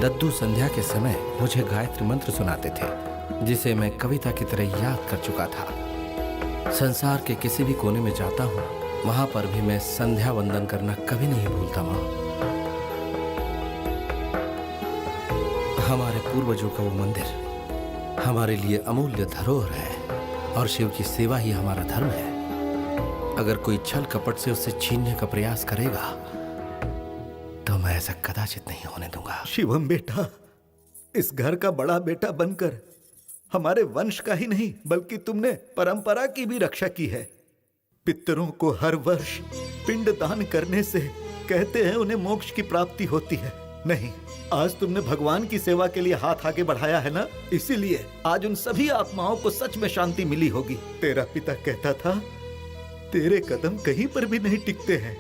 दद्दू संध्या के समय मुझे गायत्री मंत्र सुनाते थे, जिसे मैं कविता की तरह याद कर चुका था। संसार के किसी भी कोने में जाता हूँ, वहां पर भी मैं संध्या वंदन करना कभी नहीं भूलता माँ। हमारे पूर्वजों का वो मंदिर हमारे लिए अमूल्य धरोहर है, और शिव की सेवा ही हमारा धर्म है। अगर कोई छल कपट से उसे छीनने का प्रयास करेगा, तो मैं ऐसा कदाचित नहीं होने दूंगा। शिवम बेटा, इस घर का बड़ा बेटा बनकर हमारे वंश का ही नहीं, बल्कि तुमने परंपरा की भी रक्षा की है। पितरों को हर वर्ष पिंड दान करने से कहते हैं उन्हें मोक्ष की प्राप्ति होती है। नहीं, आज तुमने भगवान की सेवा के लिए हाथ आगे बढ़ाया है ना, इसीलिए आज उन सभी आत्माओं को सच में शांति मिली होगी। तेरा पिता कहता था, तेरे कदम कहीं पर भी नहीं टिकते हैं,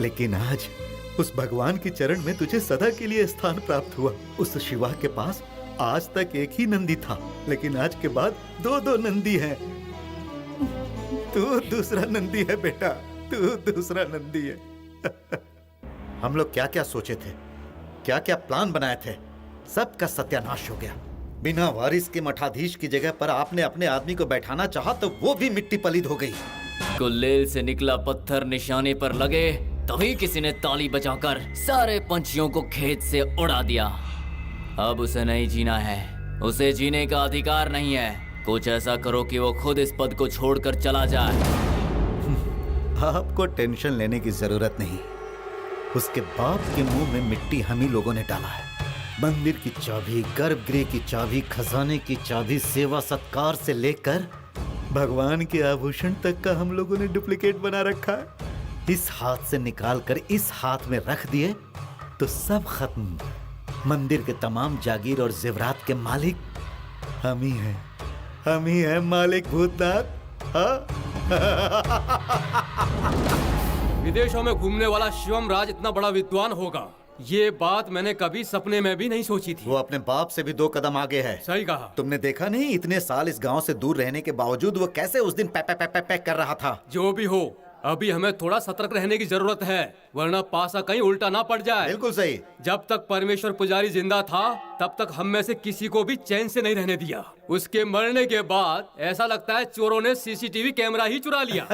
लेकिन आज उस भगवान के चरण में तुझे सदा के लिए स्थान प्राप्त हुआ। उस शिवा के पास आज तक एक ही नंदी था, लेकिन आज के बाद दो दो नंदी हैं। तू दूसरा नंदी है बेटा, तू दूसरा नंदी है। हम लोग क्या क्या सोचे थे, क्या क्या प्लान बनाए थे, सबका सत्यानाश हो गया। बिना वारिस के मठाधीश की जगह पर आपने अपने आदमी को बैठाना चाहा तो वो भी मिट्टी पलीद हो गई। गुल्लेल से निकला पत्थर निशाने पर लगे, तभी किसी ने ताली बजाकर सारे पंछियों को खेत से उड़ा दिया। अब उसे नहीं जीना है, उसे जीने का अधिकार नहीं है। कुछ ऐसा करो कि वो खुद इस पद को छोड़कर चला जाए। आपको टेंशन लेने की जरूरत नहीं। उसके बाप के मुंह में मिट्टी हम ही लोगों ने डाला है। मंदिर की चाबी, गर्भगृह की चाबी, खजाने की चाबी, सेवा सत्कार से लेकर भगवान के आभूषण तक का हम लोगों ने डुप्लीकेट बना रखा है। इस हाथ से निकाल कर इस हाथ में रख दिए तो सब खत्म। मंदिर के तमाम जागीर और जेवरात के मालिक हम ही हैं, हम ही हैं मालिक भूतनाथ। विदेशों में घूमने वाला शिवम राज इतना बड़ा विद्वान होगा, ये बात मैंने कभी सपने में भी नहीं सोची थी। वो अपने बाप से भी 2 कदम आगे है। सही कहा। तुमने देखा नहीं, इतने साल इस गांव से दूर रहने के बावजूद वो कैसे उस दिन पैक पैक पैक पैक कर रहा था। जो भी हो, अभी हमें थोड़ा सतर्क रहने की जरूरत है, वरना पासा कहीं उल्टा ना पड़ जाए। बिल्कुल सही। जब तक परमेश्वर पुजारी जिंदा था, तब तक हम में से किसी को भी चैन से नहीं रहने दिया। उसके मरने के बाद ऐसा लगता है चोरों ने सीसीटीवी कैमरा ही चुरा लिया।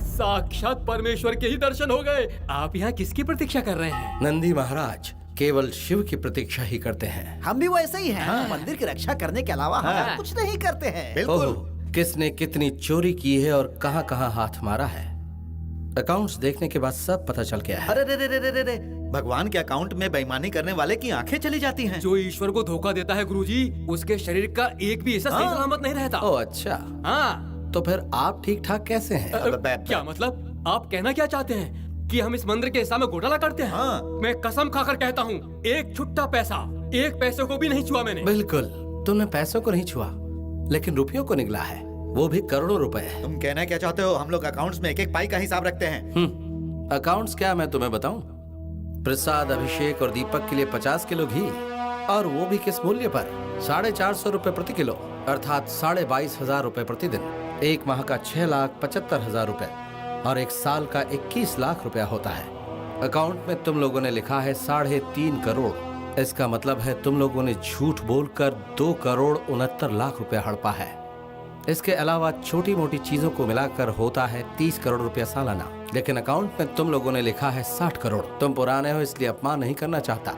साक्षात परमेश्वर के ही दर्शन हो गए। आप यहाँ किसकी प्रतीक्षा कर रहे हैं? नंदी महाराज केवल शिव की प्रतीक्षा ही करते हैं। हम भी वैसे ही हैं। मंदिर की रक्षा करने के अलावा हम कुछ नहीं करते हैं। बिल्कुल। किसने कितनी चोरी की है और कहां कहां हाथ मारा है, अकाउंट्स देखने के बाद सब पता चल गया है। अरे रे रे रे रे रे, भगवान के अकाउंट में बेईमानी करने वाले की आंखें चली जाती हैं। जो ईश्वर को धोखा देता है गुरुजी, उसके शरीर का एक भी हिस्सा सही सलामत नहीं रहता। ओह अच्छा। हाँ। तो फिर आप ठीक ठाक कैसे हैं? क्या मतलब? आप कहना क्या चाहते हैं कि हम इस मंदिर के हिस्सा में घोटाला करते हैं? हाँ। मैं कसम खाकर कहता हूँ, एक छुट्टा पैसा, एक पैसे को भी नहीं छुआ मैंने। बिल्कुल, तुमने पैसों को नहीं छुआ, लेकिन रुपयों को निगला है, वो भी करोड़ों रुपए। तुम कहना क्या चाहते हो? हम लोग अकाउंट्स में एक एक पाई का हिसाब रखते हैं। अकाउंट्स क्या मैं तुम्हें बताऊं? प्रसाद, अभिषेक और दीपक के लिए 50 किलो घी, और वो भी किस मूल्य पर? 450 रुपए प्रति किलो, अर्थात 22,500 रुपए प्रतिदिन। एक माह का 6,75,000 रुपए और एक साल का 21 लाख रुपया होता है। अकाउंट में तुम लोगों ने लिखा है 3.5 करोड़। इसका मतलब है तुम लोगों ने झूठ बोलकर 2,69,00,000 रुपया हड़पा है। इसके अलावा छोटी मोटी चीजों को मिलाकर होता है 30 करोड़ रुपया सालाना, लेकिन अकाउंट में तुम लोगों ने लिखा है 60 करोड़। तुम पुराने हो इसलिए अपमान नहीं करना चाहता।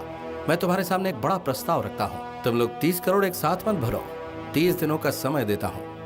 मैं तुम्हारे सामने एक बड़ा प्रस्ताव रखता हूँ। तुम लोग 30 करोड़ एक साथ मत भरो, 30 दिनों का समय देता हूँ।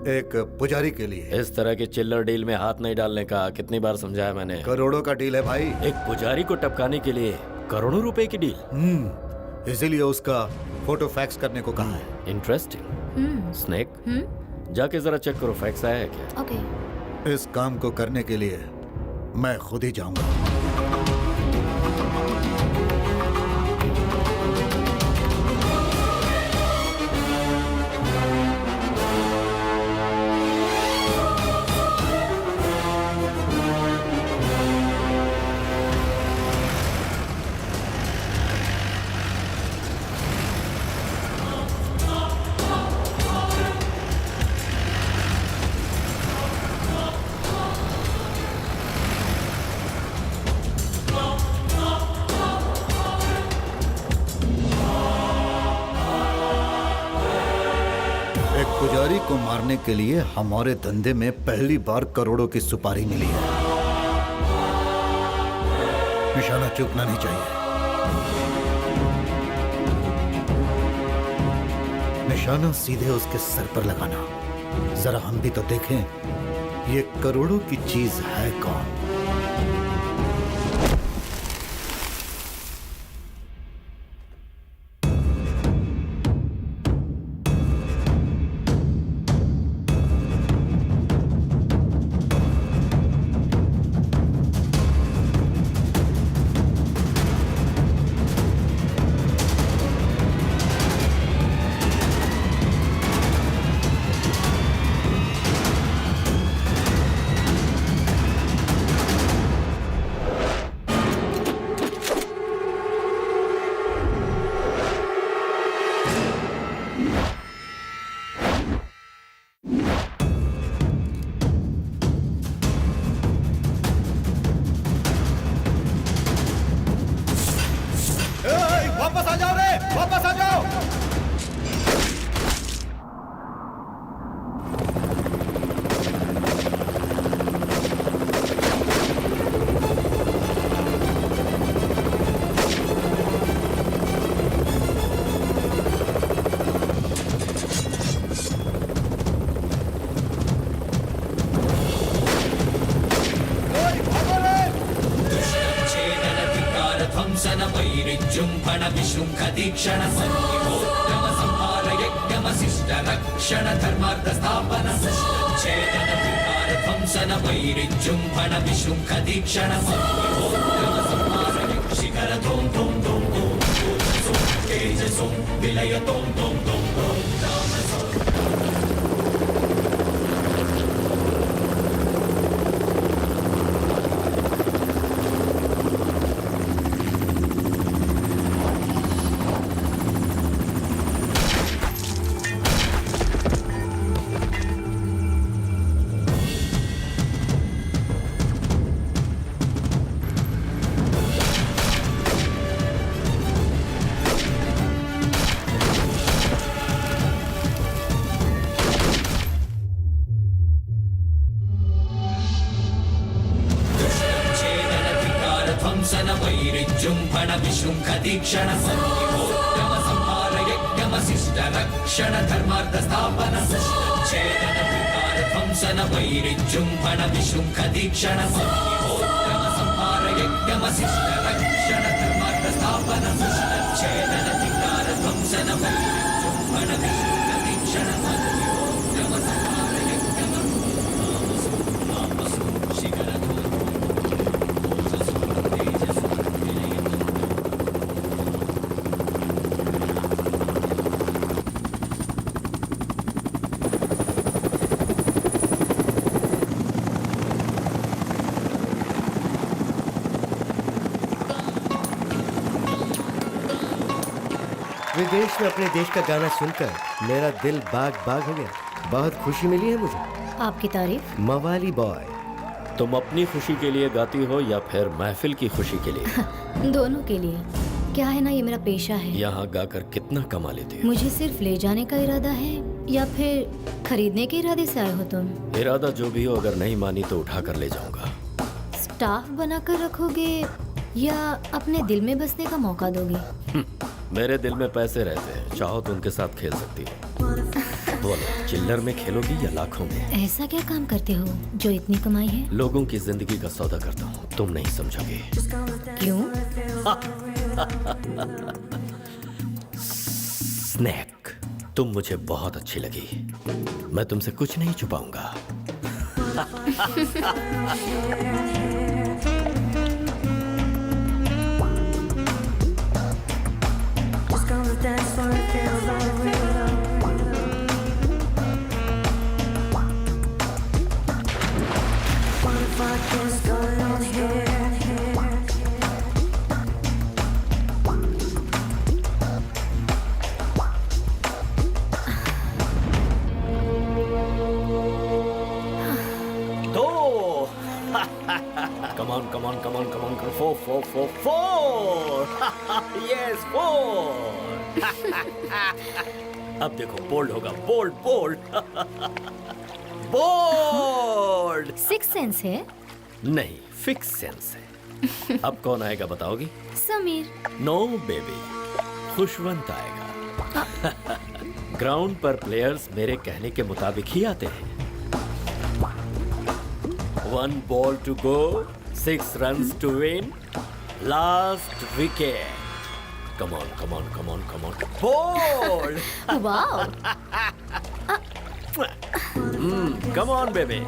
एक पुजारी के लिए। इस तरह के चिल्लर डील में हाथ नहीं डालने का कितनी बार समझाया मैंने। करोड़ों का डील है भाई। एक पुजारी को टपकाने के लिए करोड़ों रुपए की डील। इसीलिए उसका फोटो फैक्स करने को कहा है। इंटरेस्टिंग। स्नेक, जाके जरा चेक करो फैक्स आया है क्या। ओके। इस काम को करने के लिए मैं खुद ही जाऊंगा। पुजारी को मारने के लिए हमारे धंधे में पहली बार करोड़ों की सुपारी मिली है। निशाना चूकना नहीं चाहिए। निशाना सीधे उसके सर पर लगाना। जरा हम भी तो देखें ये करोड़ों की चीज है कौन। वापस आ जाओ रे, वापस आ जाओ। ध्वंसन विशृंख दीक्षण संहितोद्यम संहार यज्ञमशिष्ट रक्षण धर्मार्थ स्थापन छेदन विकार ध्वंसन वैरिजुम्भण विशृंख दीक्षण संहितोद्यम संहार शिखर धूम धूम धूम धूम तेजसो विलय धूम धूम धूम वैरिजुम्भण विशृंख दीक्षण संहितोद्यम संहार यज्ञमशिष्ट रक्षण धर्मार्थ स्थापन छेदन विकार ध्वंसन वैरिजुम्भण विशृंख दीक्षण संहितोद्यम संहार यज्ञमशिष्ट रक्षण धर्मार्थ स्थापन छेदन विकार ध्वंसन वैरिजुम्भण विशृंख दीक्षण संहितोद्यम संहार शिखर विदेश में अपने देश का गाना सुनकर मेरा दिल बाग बाग हो गया। बहुत खुशी मिली है मुझे। आपकी तारीफ। मवाली बॉय। तुम अपनी खुशी के लिए गाती हो या फिर महफिल की खुशी के लिए? दोनों के लिए। क्या है ना, ये मेरा पेशा है। यहाँ गाकर कितना कमा लेती हो? मुझे सिर्फ ले जाने का इरादा है या फिर खरीदने के इरादे से आए हो तुम? इरादा जो भी हो, अगर नहीं मानी तो उठा कर ले जाऊंगा। स्टाफ बनाकर रखोगे या अपने दिल में बसने का मौका दोगे? मेरे दिल में पैसे रहते हैं, चाहो तो उनके साथ खेल सकती है। बोलो, चिल्लर में खेलोगी या लाखों में? ऐसा क्या काम करते हो जो इतनी कमाई है? लोगों की जिंदगी का सौदा करता हूँ, तुम नहीं समझोगे। क्यों? स्नैक, तुम मुझे बहुत अच्छी लगी। मैं तुमसे कुछ नहीं छुपाऊंगा। Come on, 4. Yes, 4. अब देखो, बोल्ड होगा, बोल्ड। बोल्ड। सिक्स सेंस है? नहीं, फिक्स सेंस है। अब कौन आएगा बताओगी? समीर। नो बेबी, खुशवंत आएगा। ग्राउंड पर प्लेयर्स मेरे कहने के मुताबिक ही आते हैं। 1 ball to go, 6 runs to win, last wicket. Come on. Ball! Wow! Come on, baby.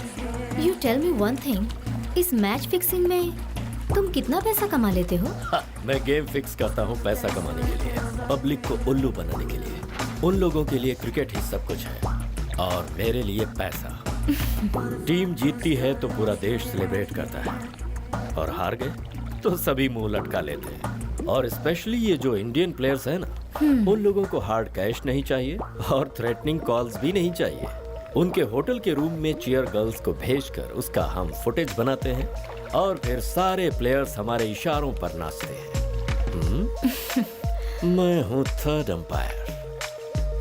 You tell me one thing. इस मैच फिक्सिंग में तुम कितना पैसा कमा लेते हो? मैं गेम फिक्स करता हूँ पैसा कमाने के लिए, पब्लिक को उल्लू बनाने के लिए। उन लोगों के लिए क्रिकेट ही सब कुछ है और मेरे लिए पैसा। टीम जीतती है तो पूरा देश सेलिब्रेट करता है और हार गए तो सभी मुंह लटका लेते हैं। और स्पेशली ये जो इंडियन प्लेयर्स हैं ना, उन लोगों को हार्ड कैश नहीं चाहिए और थ्रेटनिंग कॉल्स भी नहीं चाहिए। उनके होटल के रूम में चीयर गर्ल्स को भेजकर उसका हम फुटेज बनाते हैं और फिर सारे प्लेयर्स हमारे इशारों पर नाचते हैं। मैं हूँ थर्ड अंपायर।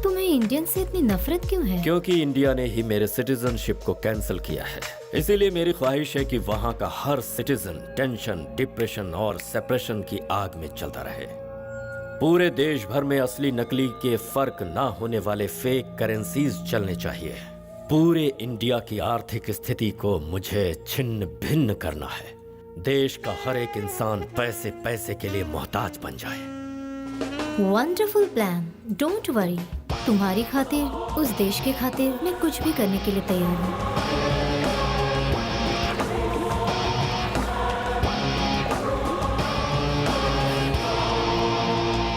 तुम्हें इंडियन से इतनी नफरत क्यों है? क्योंकि इंडिया ने ही मेरे सिटीजनशिप को कैंसिल किया है। इसीलिए मेरी ख्वाहिश है कि वहाँ का हर सिटीजन टेंशन, डिप्रेशन और सेपरेशन की आग में चलता रहे। पूरे देश भर में असली नकली के फर्क ना होने वाले फेक करेंसीज चलने चाहिए। पूरे इंडिया की आर्थिक स्थिति को मुझे छिन्न भिन्न करना है। देश का हर एक इंसान पैसे पैसे के लिए मोहताज बन जाए। Wonderful plan, don't worry. तुम्हारी खातिर, उस देश के खातिर मैं कुछ भी करने के लिए तैयार हूँ।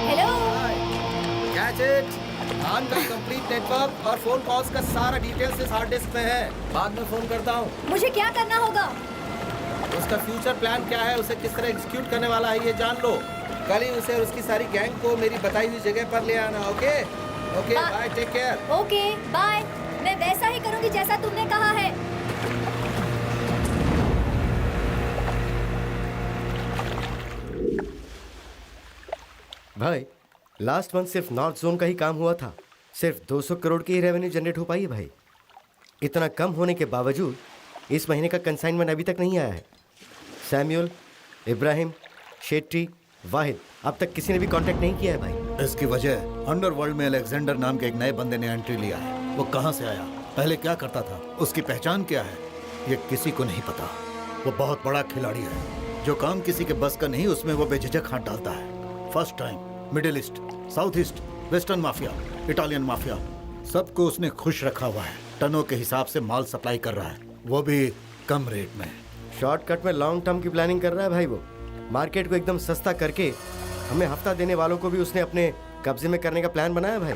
हेलो। Catch it. ऑन का कंप्लीट नेटवर्क और फोन कॉल्स का सारा डिटेल्स इस हार्ड डिस्क में है। बाद में फोन करता हूँ। मुझे क्या करना होगा? उसका फ्यूचर प्लान क्या है, उसे किस तरह एग्जीक्यूट करने वाला है, ये जान लो। कल ही उसे और उसकी सारी गैंग को मेरी बताई हुई जगह पर ले आना। Okay bye, take care. Okay bye. मैं वैसा ही करूंगी जैसा तुमने कहा है। भाई, लास्ट मंथ सिर्फ नॉर्थ जोन का ही काम हुआ था। सिर्फ 200 करोड़ की ही रेवेन्यू जनरेट हो पाई है भाई। इतना कम होने के बावजूद इस महीने का कंसाइनमेंट अभी तक नहीं आया है। सैम्यूल, इब्राहिम, शेट्टी, वाहिद, अब तक किसी ने भी कांटेक्ट नहीं किया है भाई। इसकी वजह अंडरवर्ल्ड में अलेक्जेंडर नाम के एक नए बंदे ने एंट्री लिया है। वो कहाँ से आया, पहले क्या करता था, उसकी पहचान क्या है, ये किसी को नहीं पता। वो बहुत बड़ा खिलाड़ी है। जो काम किसी के बस का नहीं, उसमें वो बेझिझक हाथ डालता है। First time middle east, south east, western mafia, Italian mafia, सबको उसने खुश रखा हुआ है। टनों के हिसाब से माल सप्लाई कर रहा है, वो भी कम रेट में। शॉर्टकट में लॉन्ग टर्म की प्लानिंग कर रहा है भाई वो। मार्केट को एकदम सस्ता करके हमें हफ्ता देने वालों को भी उसने अपने कब्जे में करने का प्लान बनाया भाई।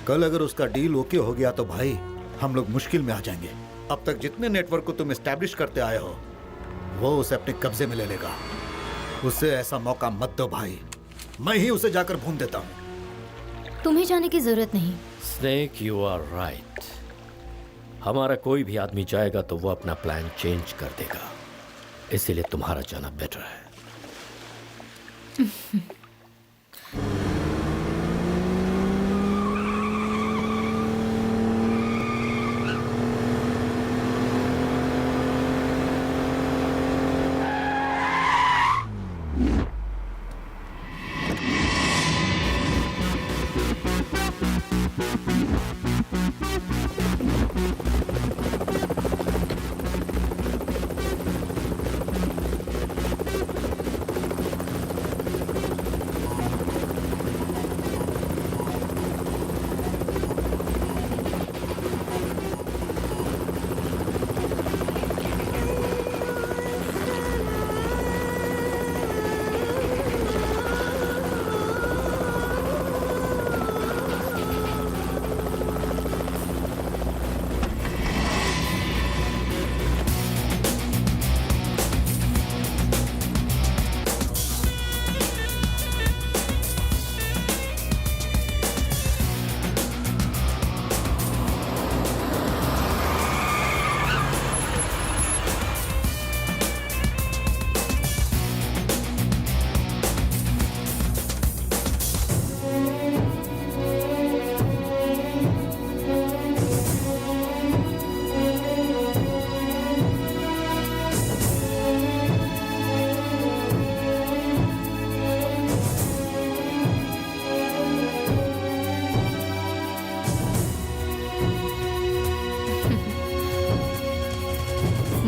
कल अगर उसका डील ओके हो गया तो भाई हम लोग मुश्किल में आ जाएंगे। अब तक जितने नेटवर्क को तुम एस्टैब्लिश करते आए हो, वो उसे अपने कब्जे में ले लेगा। उसे ऐसा मौका मत दो भाई, मैं ही उसे जाकर भून देता हूँ। तुम्हें जाने की जरूरत नहीं। Snake, you are right. हमारा कोई भी आदमी जाएगा तो वो अपना प्लान चेंज कर देगा, इसीलिए तुम्हारा जाना बेटर है।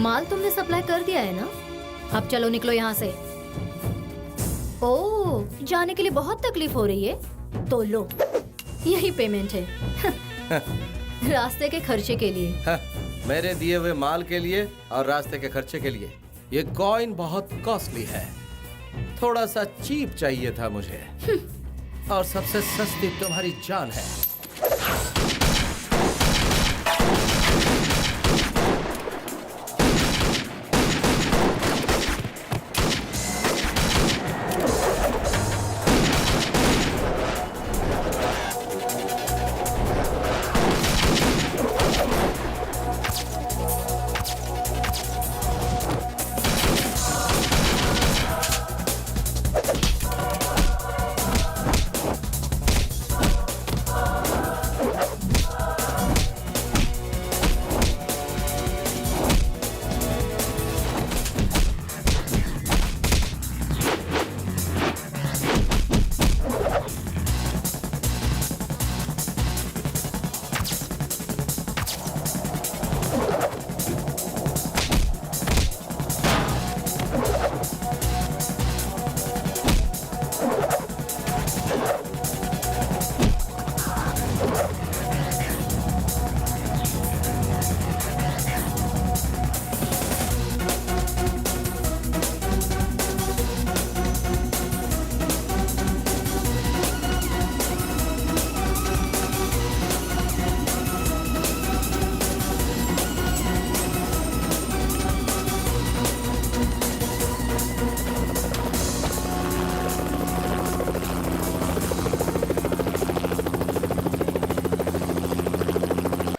माल तुमने सप्लाई कर दिया है ना? अब चलो निकलो यहाँ से। ओह, जाने के लिए बहुत तकलीफ हो रही है? तो लो, यही पेमेंट है। रास्ते के खर्चे के लिए। हाँ, मेरे दिए हुए माल के लिए और रास्ते के खर्चे के लिए। ये कॉइन बहुत कॉस्टली है, थोड़ा सा चीप चाहिए था मुझे, और सबसे सस्ती तुम्हारी जान है।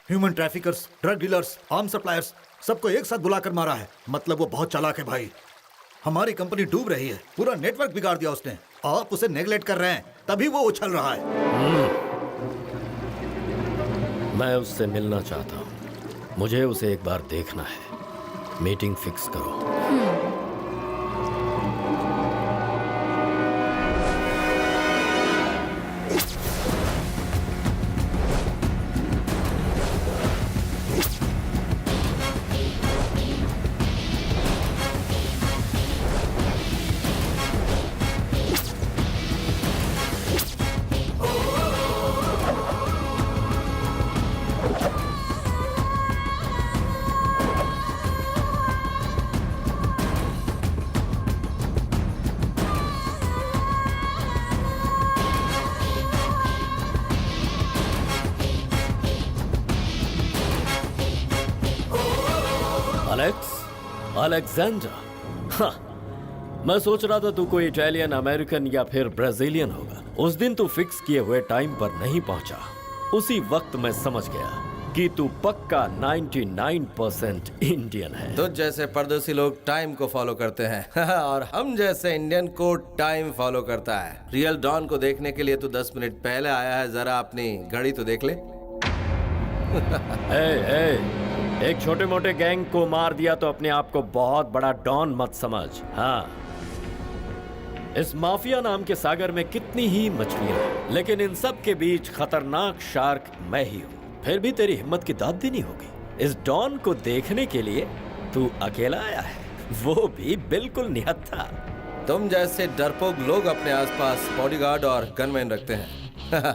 Human traffickers, drug dealers, arm suppliers, सबको एक साथ बुलाकर मारा है। मतलब वो बहुत चालाक है भाई। हमारी कंपनी डूब रही है, पूरा नेटवर्क बिगाड़ दिया उसने। आप उसे नेगलेक्ट कर रहे हैं, तभी वो उछल रहा है। मैं उससे मिलना चाहता हूँ, मुझे उसे एक बार देखना है। मीटिंग फिक्स करो। अलेक्जेंडर, हाँ, मैं सोच रहा था तू कोई इटालियन, अमेरिकन या फिर ब्राजीलियन होगा। उस दिन तू फिक्स किए हुए टाइम पर नहीं पहुंचा। उसी वक्त मैं समझ गया कि तू पक्का 99% इंडियन है। तो जैसे परदेसी लोग टाइम को फॉलो करते हैं और हम जैसे इंडियन को टाइम फॉलो करता है। रियल डॉन को देखने के लिए तू 10 मिनट पहले आया है, जरा अपनी घड़ी तो देख ले। एक छोटे मोटे गैंग को मार दिया तो अपने आप को बहुत बड़ा डॉन मत समझ। हाँ, इस माफिया नाम के सागर में कितनी ही मछलियां हैं, लेकिन इन सब के बीच खतरनाक शार्क मैं ही हूँ। फिर भी तेरी हिम्मत की दाद देनी होगी। इस डॉन को देखने के लिए तू अकेला आया है, वो भी बिल्कुल निहत्था। तुम जैसे डरपोक लोग अपने आसपास बॉडीगार्ड और गनमैन रखते हैं।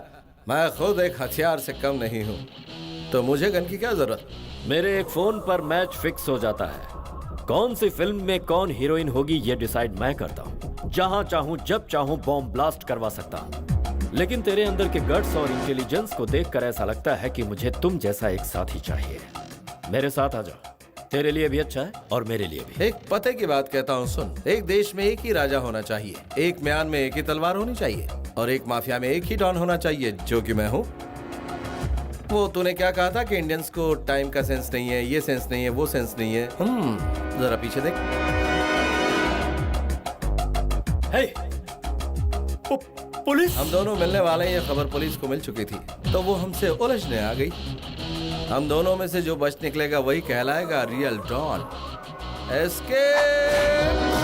मैं खुद एक हथियार से कम नहीं हूँ, तो मुझे गन की क्या जरूरत। मेरे एक फोन पर मैच फिक्स हो जाता है। कौन सी फिल्म में कौन हीरोइन होगी ये डिसाइड मैं करता हूँ। जहां चाहूं जब चाहूं बॉम्ब ब्लास्ट करवा सकता हूँ। लेकिन तेरे अंदर के गट्स और इंटेलिजेंस को देखकर ऐसा लगता है कि मुझे तुम जैसा एक साथी चाहिए। मेरे साथ आ जाओ, तेरे लिए भी अच्छा है और मेरे लिए भी। एक पते की बात कहता हूँ, सुन। एक देश में एक ही राजा होना चाहिए, एक म्यान में एक ही तलवार होनी चाहिए, और एक माफिया में एक ही डॉन होना चाहिए, जो कि मैं हूँ। वो तूने क्या कहा था कि इंडियंस को टाइम का सेंस नहीं है, ये सेंस नहीं है, वो सेंस नहीं है। जरा पीछे देख। पुलिस! हम दोनों मिलने वाले हैं, ये खबर पुलिस को मिल चुकी थी, तो वो हमसे उलझने आ गई। हम दोनों में से जो बच निकलेगा वही कहलाएगा real don. Escape!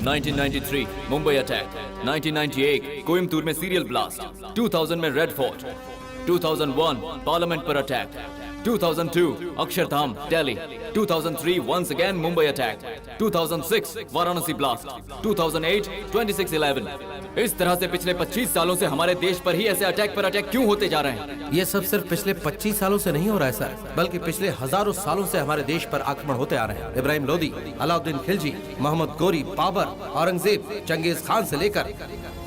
1993 Mumbai attack, 1998 Coimbatore में सीरियल ब्लास्ट, 2000 में रेड फोर्ट, 2001 पार्लियामेंट पर attack, 2002 Akshardham Delhi, 2003 once again Mumbai attack, 2006 Varanasi blast, 2008 26/11। इस तरह से पिछले 25 सालों से हमारे देश पर ही ऐसे अटैक पर अटैक क्यों होते जा रहे हैं? ये सब सिर्फ पिछले 25 सालों से नहीं हो रहा है सर, बल्कि पिछले हजारों सालों से हमारे देश पर आक्रमण होते आ रहे हैं। इब्राहिम लोदी, अलाउद्दीन खिलजी, मोहम्मद गोरी, बाबर, औरंगजेब, चंगेज खान से लेकर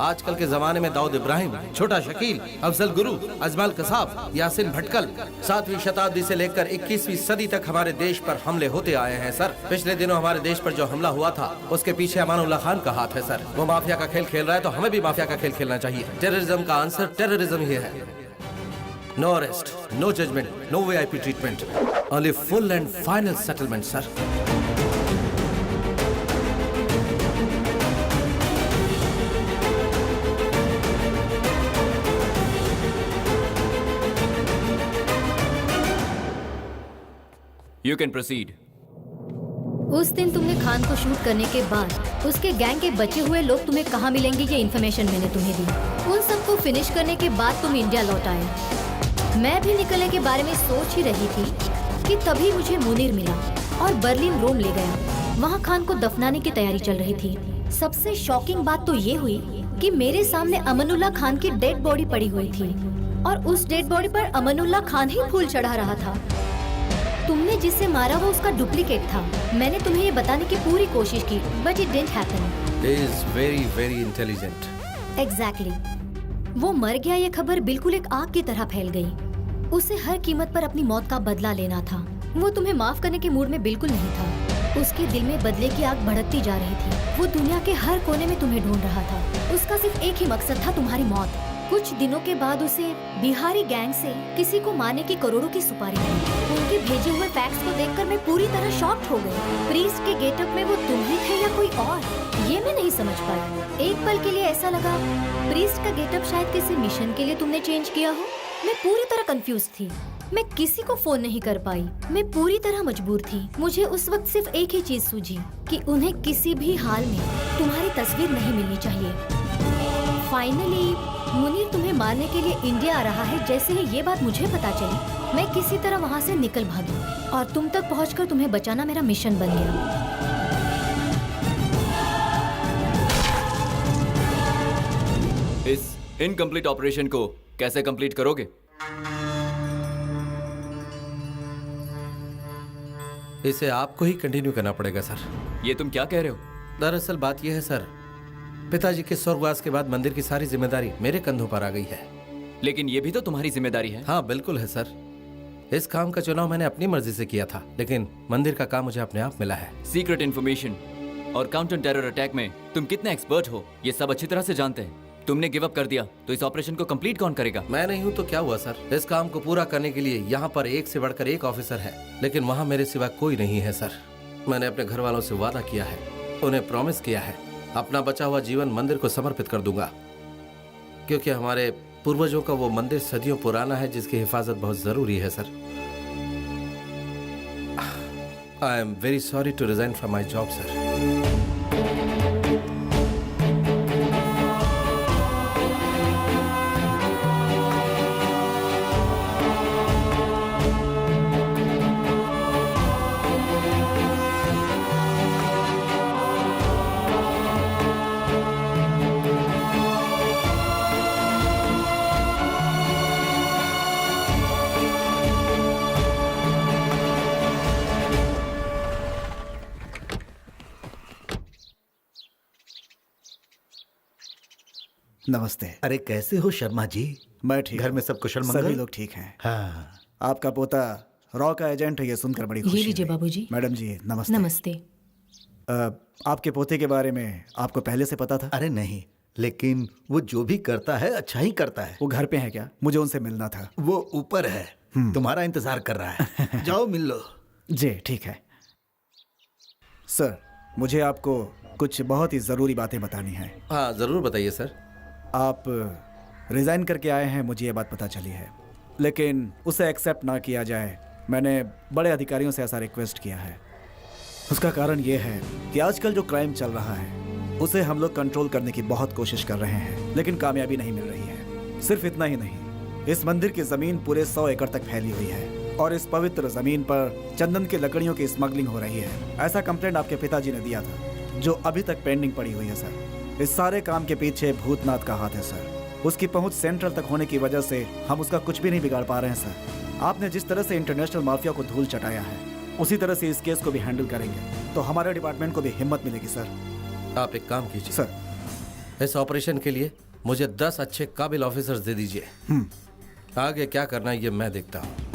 आजकल के जमाने में दाऊद इब्राहिम, छोटा शकील, अफजल गुरु, अजमल कसाब, यासिन भटकल, 7वीं शताब्दी से लेकर 21वीं सदी तक हमारे देश पर हमले होते आए हैं सर। पिछले दिनों हमारे देश पर जो हमला हुआ था उसके पीछे अमानुल्लाह खान का हाथ है सर। वो माफिया का खेल खेल रहा है तो हमें भी माफिया का खेल खेलना चाहिए। टेररिज्म का आंसर टेररिज्म ही है। No arrest, no judgement, no VIP treatment, only full and final settlement sir. You can proceed. उस दिन तुमने खान को शूट करने के बाद उसके गैंग के बचे हुए लोग तुम्हें कहाँ मिलेंगे ये इन्फॉर्मेशन मैंने तुम्हें दी। उन सबको फिनिश करने के बाद तुम इंडिया लौट आए। मैं भी निकलने के बारे में सोच ही रही थी कि तभी मुझे मुनीर मिला और बर्लिन रोम ले गया। वहाँ खान को दफनाने की तैयारी चल रही थी। सबसे शॉकिंग बात तो ये हुई कि मेरे सामने अमनुल्लाह खान की डेड बॉडी पड़ी हुई थी और उस डेड बॉडी पर अमनुल्लाह खान ही फूल चढ़ा रहा था। तुमने जिसे मारा वो उसका डुप्लीकेट था। मैंने तुम्हें ये बताने की पूरी कोशिश की, but it didn't happen. He is very, very intelligent. Exactly. वो मर गया ये खबर बिल्कुल एक आग की तरह फैल गई। उसे हर कीमत पर अपनी मौत का बदला लेना था। वो तुम्हें माफ करने के मूड में बिल्कुल नहीं था। उसके दिल में बदले की आग भड़कती जा रही थी। वो दुनिया के हर कोने में तुम्हें ढूंढ रहा था। उसका सिर्फ एक ही मकसद था, तुम्हारी मौत। कुछ दिनों के बाद उसे बिहारी गैंग से किसी को मारने की करोड़ों की सुपारी मिली। उनके भेजे हुए फैक्स को देखकर मैं पूरी तरह शॉक्ड हो गई। प्रीस्ट के गेटअप में वो तुम ही थे या कोई और, ये मैं नहीं समझ पाई। एक पल के लिए ऐसा लगा प्रीस्ट का गेटअप शायद किसी मिशन के लिए तुमने चेंज किया हो। मैं पूरी तरह कंफ्यूज थी। मैं किसी को फोन नहीं कर पाई। मैं पूरी तरह मजबूर थी। मुझे उस वक्त सिर्फ एक ही चीज सूझी कि उन्हें किसी भी हाल में तुम्हारी तस्वीर नहीं मिलनी चाहिए। फाइनली मुनीर तुम्हें मारने के लिए इंडिया आ रहा है। जैसे ही ये बात मुझे पता चली, मैं किसी तरह वहाँ से निकल भागी और तुम तक पहुँचकर तुम्हें बचाना मेरा मिशन बन गया। इस इनकम्प्लीट ऑपरेशन को कैसे कंप्लीट करोगे? इसे आपको ही कंटिन्यू करना पड़ेगा सर। ये तुम क्या कह रहे हो? दरअसल बात यह है सर, पिताजी के स्वर्गवास के बाद मंदिर की सारी जिम्मेदारी मेरे कंधों पर आ गई है। लेकिन ये भी तो तुम्हारी जिम्मेदारी है। हाँ बिल्कुल है सर। इस काम का चुनाव मैंने अपनी मर्जी से किया था, लेकिन मंदिर का काम मुझे अपने आप मिला है। सीक्रेट इन्फॉर्मेशन और काउंटर टेरर अटैक में तुम कितने एक्सपर्ट हो ये सब अच्छी तरह से जानते हैं। तुमने गिव अप कर दिया तो इस ऑपरेशन को कंप्लीट कौन करेगा? मैं नहीं हूँ तो क्या हुआ सर। इस काम को पूरा करने के लिए यहाँ पर एक से बढ़कर एक ऑफिसर है, लेकिन वहाँ मेरे सिवा कोई नहीं है सर। मैंने अपने घर वालों से वादा किया है, उन्हें प्रॉमिस किया है, अपना बचा हुआ जीवन मंदिर को समर्पित कर दूंगा, क्योंकि हमारे पूर्वजों का वो मंदिर सदियों पुराना है जिसकी हिफाजत बहुत जरूरी है sir. I am very sorry to resign from my job sir. नमस्ते। अरे कैसे हो शर्मा जी? मैं ठीक। घर में सब कुशल मंगल? सभी लोग ठीक हैं। हाँ। आपका पोता रॉ का एजेंट है, ये सुनकर बड़ी खुशी ये लीजिए हुई। बाबूजी। मैडम जी नमस्ते। नमस्ते। आपके पोते के बारे में आपको पहले से पता था? अरे नहीं, लेकिन वो जो भी करता है अच्छा ही करता है। वो घर पे है क्या? मुझे उनसे मिलना था। वो ऊपर है, तुम्हारा इंतजार कर रहा है। जाओ मिल लो। जी ठीक है। सर मुझे आपको कुछ बहुत ही ज़रूरी बातें बतानी हैं। हाँ जरूर बताइए सर। आप रिज़ाइन करके आए हैं, मुझे ये बात पता चली है, लेकिन उसे एक्सेप्ट ना किया जाए। मैंने बड़े अधिकारियों से ऐसा रिक्वेस्ट किया है। उसका कारण ये है कि आजकल जो क्राइम चल रहा है उसे हम लोग कंट्रोल करने की बहुत कोशिश कर रहे हैं, लेकिन कामयाबी नहीं मिल रही है। सिर्फ इतना ही नहीं, इस मंदिर की जमीन पूरे 100 एकड़ तक फैली हुई है और इस पवित्र जमीन पर चंदन की लकड़ियों की स्मगलिंग हो रही है। ऐसा कंप्लेंट आपके पिताजी ने दिया था, जो अभी तक पेंडिंग पड़ी हुई है सर। इस सारे काम के पीछे भूतनाथ का हाथ है सर। उसकी पहुंच सेंट्रल तक होने की वजह से हम उसका कुछ भी नहीं बिगाड़ पा रहे हैं सर। आपने जिस तरह से इंटरनेशनल माफिया को धूल चटाया है, उसी तरह से इस केस को भी हैंडल करेंगे तो हमारे डिपार्टमेंट को भी हिम्मत मिलेगी सर। आप एक काम कीजिए सर, इस ऑपरेशन के लिए मुझे 10 अच्छे काबिल ऑफिसर्स दे दीजिए। आगे क्या करना है ये मैं देखता हूँ।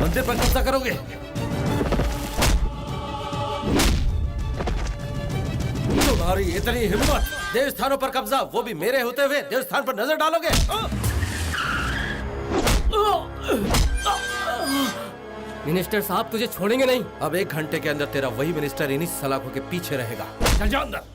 मंदिर पर कब्जा करोगे? तुम्हारी इतनी हिम्मत, देवस्थानों पर कब्जा, वो भी मेरे होते हुए देवस्थान पर नजर डालोगे? मिनिस्टर साहब तुझे छोड़ेंगे नहीं। अब 1 घंटे के अंदर तेरा वही मिनिस्टर इन्हीं सलाखों के पीछे रहेगा। चल जाओ अंदर।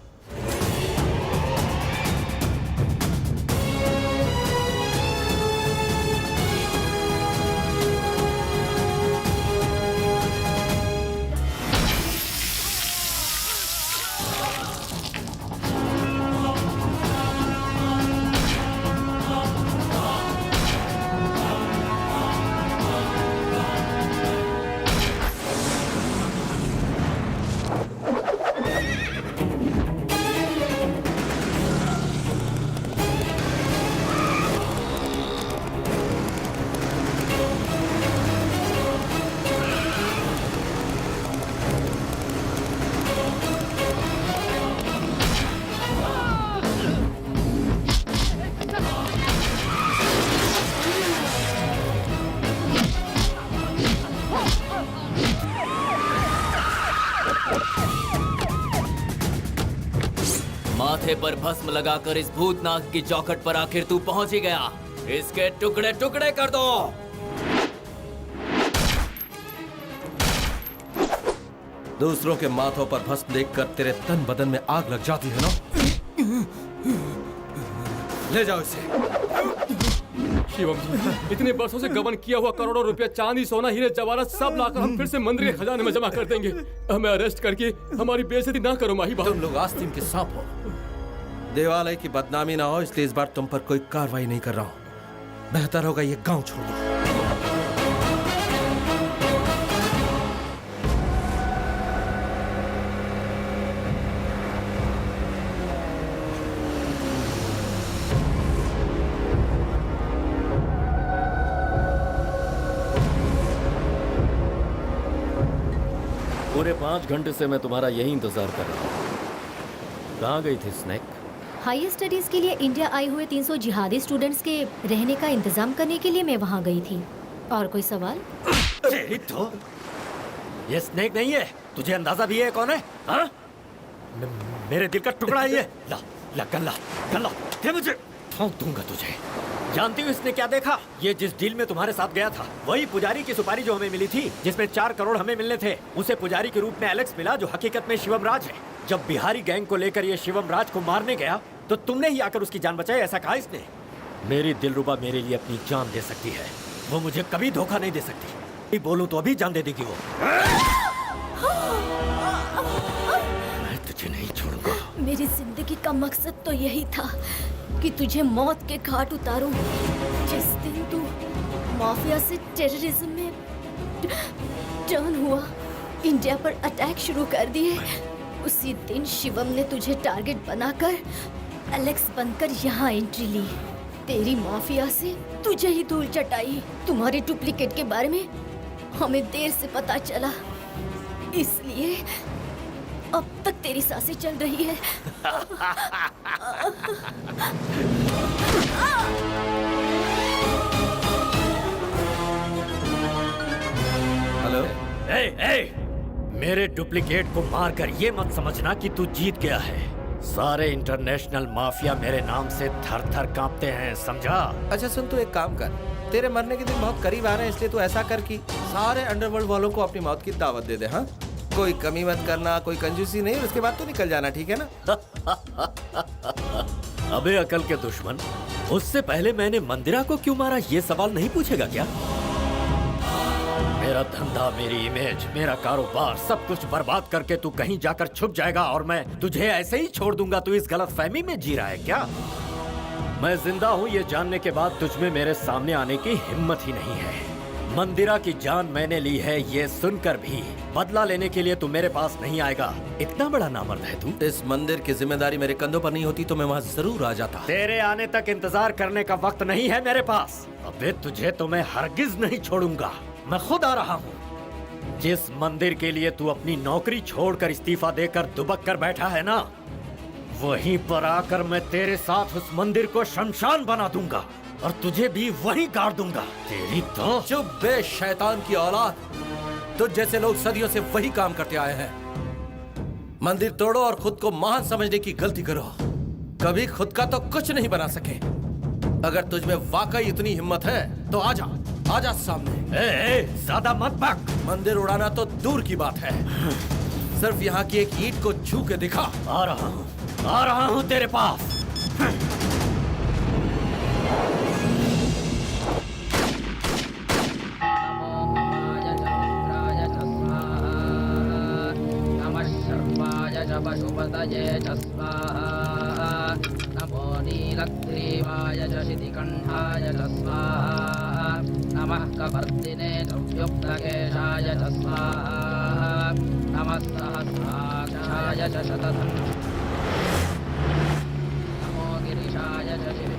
माथे पर भस्म लगाकर इस भूतनाथ की चौखट पर आखिर तू पहुंच ही गया। इसके टुकड़े टुकड़े कर दो। दूसरों के माथों पर भस्म देखकर तेरे तन बदन में आग लग जाती है ना? ले जाओ इसे। शिवम जी, इतने वर्षों से गबन किया हुआ करोड़ों रुपया, चांदी, सोना, हीरे, जवाहरात सब लाकर हम फिर से मंदिर के खजाने में जमा कर देंगे। हमें अरेस्ट करके हमारी बेइज्जती ना करो माही बाबू। तुम लोग आस्तीन के सांप हो, देवालय की बदनामी ना हो, इसलिए इस बार तुम पर कोई कार्रवाई नहीं कर रहा हूं। बेहतर होगा ये गांव छोड़ दो। पूरे 5 घंटे से मैं तुम्हारा यही इंतजार कर रहा हूँ। कहाँ गई थी स्नैक? हाई स्टडीज के लिए इंडिया आए हुए 300 जिहादी स्टूडेंट्स के रहने का इंतजाम करने के लिए मैं वहाँ गई थी। और कोई सवाल? तो ये स्नेक नहीं है, तुझे अंदाजा भी है कौन है? हाँ? मेरे दिल का टुकड़ा है ये। ला ला गल्ला गल्ला, दे मुझे, ठोक दूंगा तुझे। जानती हो इसने क्या देखा? ये जिस डील में तुम्हारे साथ गया था, वही पुजारी की सुपारी जो हमें मिली थी, जिसमें 4 करोड़ हमें मिलने थे, उसे पुजारी के रूप में एलेक्स मिला, जो हकीकत में शिवम राज है। जब बिहारी गैंग को लेकर ये शिवम राज को मारने गया तो तुमने ही आकर उसकी जान बचाई, ऐसा कहा इसने। मेरी दिलरुबा मेरे लिए अपनी जान दे सकती है, वो मुझे कभी धोखा नहीं दे सकती। बोलूं तो अभी जान दे देगी वो। मैं तुझे नहीं छोड़ूंगा। मेरी जिंदगी का मकसद तो यही था कि तुझे मौत के घाट उतारूं। जिस दिन तू माफिया से टेररिज्म में टर्न हुआ, इंडिया पर अटैक शुरू कर दिए, उसी दिन शिवम ने तुझे टारगेट बनाकर एलेक्स बनकर यहाँ एंट्री ली। तेरी माफिया से तुझे ही धूल चटाई। तुम्हारे डुप्लीकेट के बारे में हमें देर से पता चला, इसलिए लिए अब तक तेरी सांसें चल रही है। हेलो। मेरे डुप्लीकेट को मारकर ये मत समझना कि तू जीत गया है। सारे इंटरनेशनल माफिया मेरे नाम से थर थर कांपते हैं, समझा? अच्छा सुन, तू एक काम कर, तेरे मरने के दिन बहुत करीब आ रहे हैं, इसलिए तू ऐसा कर कि सारे अंडरवर्ल्ड वालों को अपनी मौत की दावत दे दे। हाँ, कोई कमी मत करना, कोई कंजूसी नहीं, उसके बाद तो निकल जाना, ठीक है ना? अबे अकल के दुश्मन, उससे पहले मैंने मंदिरा को क्यों मारा ये सवाल नहीं पूछेगा क्या? मेरा धंधा, मेरी इमेज, मेरा कारोबार सब कुछ बर्बाद करके तू कहीं जाकर छुप जाएगा और मैं तुझे ऐसे ही छोड़ दूंगा। तू इस गलतफहमी में जी रहा है क्या? मैं जिंदा हूँ ये जानने के बाद तुझमें मेरे सामने आने की हिम्मत ही नहीं है। मंदिरा की जान मैंने ली है ये सुनकर भी बदला लेने के लिए तू मेरे पास नहीं आएगा। इतना बड़ा नामर्द है तू। इस मंदिर की जिम्मेदारी मेरे कंधों पर नहीं होती तो मैं वहाँ जरूर आ जाता। तेरे आने तक इंतजार करने का वक्त नहीं है मेरे पास। अबे तुझे तो मैं हरगिज नहीं छोड़ूंगा, मैं खुद आ रहा हूँ। जिस मंदिर के लिए तू अपनी नौकरी छोड़कर इस्तीफा देकर दुबक कर बैठा है ना, वहीं पर आकर मैं तेरे साथ उस मंदिर को शमशान बना दूंगा और तुझे भी वहीं गाड़ दूंगा। तेरी तो चुप बे शैतान की औलाद, तुझ जैसे लोग सदियों से वही काम करते आए हैं। मंदिर तोड़ो और खुद को महान समझने की गलती करो, कभी खुद का तो कुछ नहीं बना सके। अगर तुझ में वाकई इतनी हिम्मत है तो आजा, आजा सामने। ज्यादा मत भाग। मंदिर उड़ाना तो दूर की बात है, सिर्फ यहाँ की एक ईंट को छू के दिखा। आ रहा हूँ तेरे पास। पशुपतये च स्वाहा नमो नीलग्रीवाय च शितिकण्ठाय च स्वाहा नमः कपर्दिने च व्युक्तकेशाय च स्वाहा नमः सहस्राक्षाय च शतधन् नमो गिरिशाय च शिवे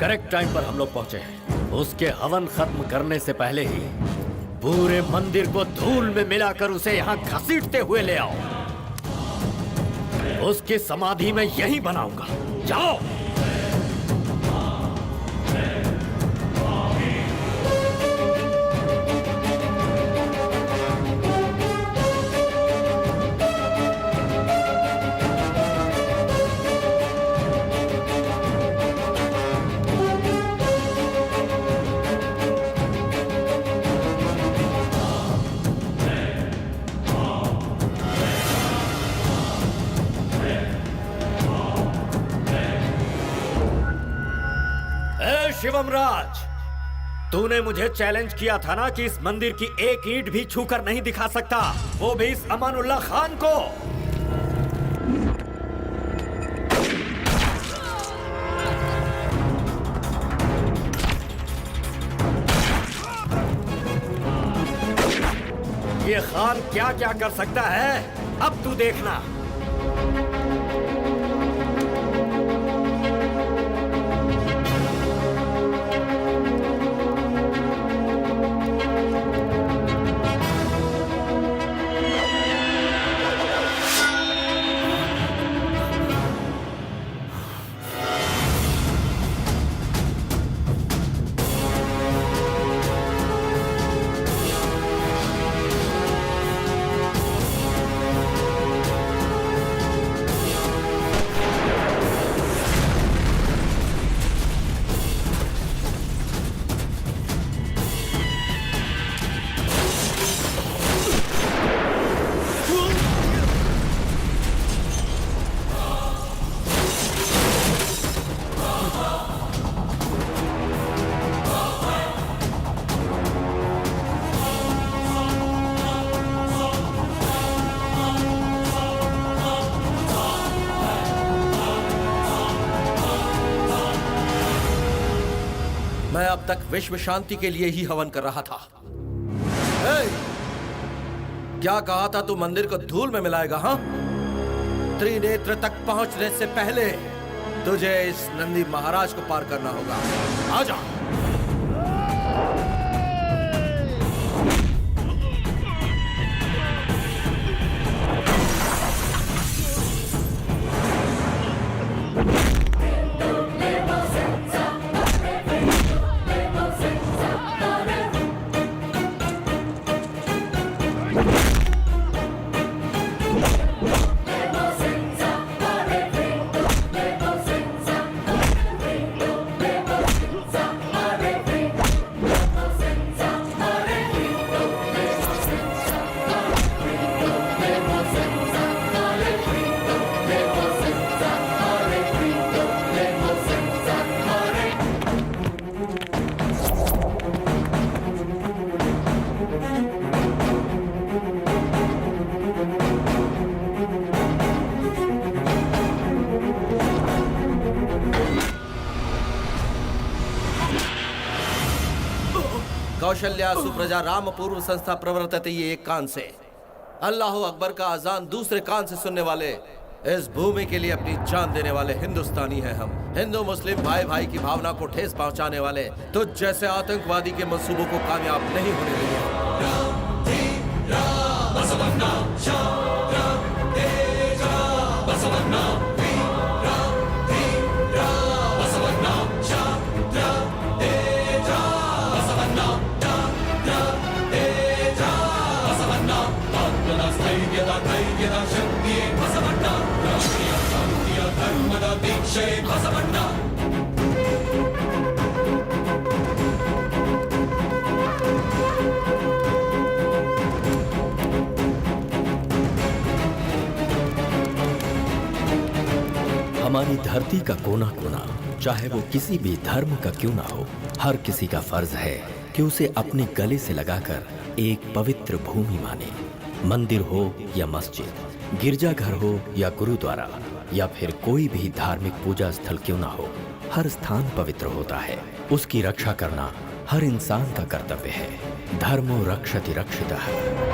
करेक्ट टाइम पर हम लोग पहुंचे हैं। उसके हवन खत्म करने से पहले ही पूरे मंदिर को धूल में मिलाकर उसे यहाँ घसीटते हुए ले आओ। उसकी समाधि में यहीं बनाऊंगा। जाओ। शिवम राज, तूने मुझे चैलेंज किया था ना कि इस मंदिर की एक ईंट भी छूकर नहीं दिखा सकता, वो भी इस अमानुल्लाह खान को। ये खान क्या क्या कर सकता है, अब तू देखना। मैं अब तक विश्व शांति के लिए ही हवन कर रहा था। ए, क्या कहा था तू मंदिर को धूल में मिलाएगा? हाँ, त्रिनेत्र तक पहुंचने से पहले तुझे इस नंदी महाराज को पार करना होगा। आजा। कौशल्या सुप्रजा राम पूर्व संस्था प्रवर्तते, ये एक कान से, अल्लाह अकबर का अजान दूसरे कान से सुनने वाले, इस भूमि के लिए अपनी जान देने वाले हिंदुस्तानी हैं हम। हिंदू मुस्लिम भाई भाई की भावना को ठेस पहुंचाने वाले, तुझ जैसे आतंकवादी के मंसूबों को कामयाब नहीं होने देंगे। हमारी धरती का कोना कोना, चाहे वो किसी भी धर्म का क्यों ना हो, हर किसी का फर्ज है कि उसे अपने गले से लगाकर एक पवित्र भूमि माने। मंदिर हो या मस्जिद, गिरजाघर हो या गुरुद्वारा, या फिर कोई भी धार्मिक पूजा स्थल क्यों ना हो, हर स्थान पवित्र होता है। उसकी रक्षा करना हर इंसान का कर्तव्य है। धर्मो रक्षति रक्षितः।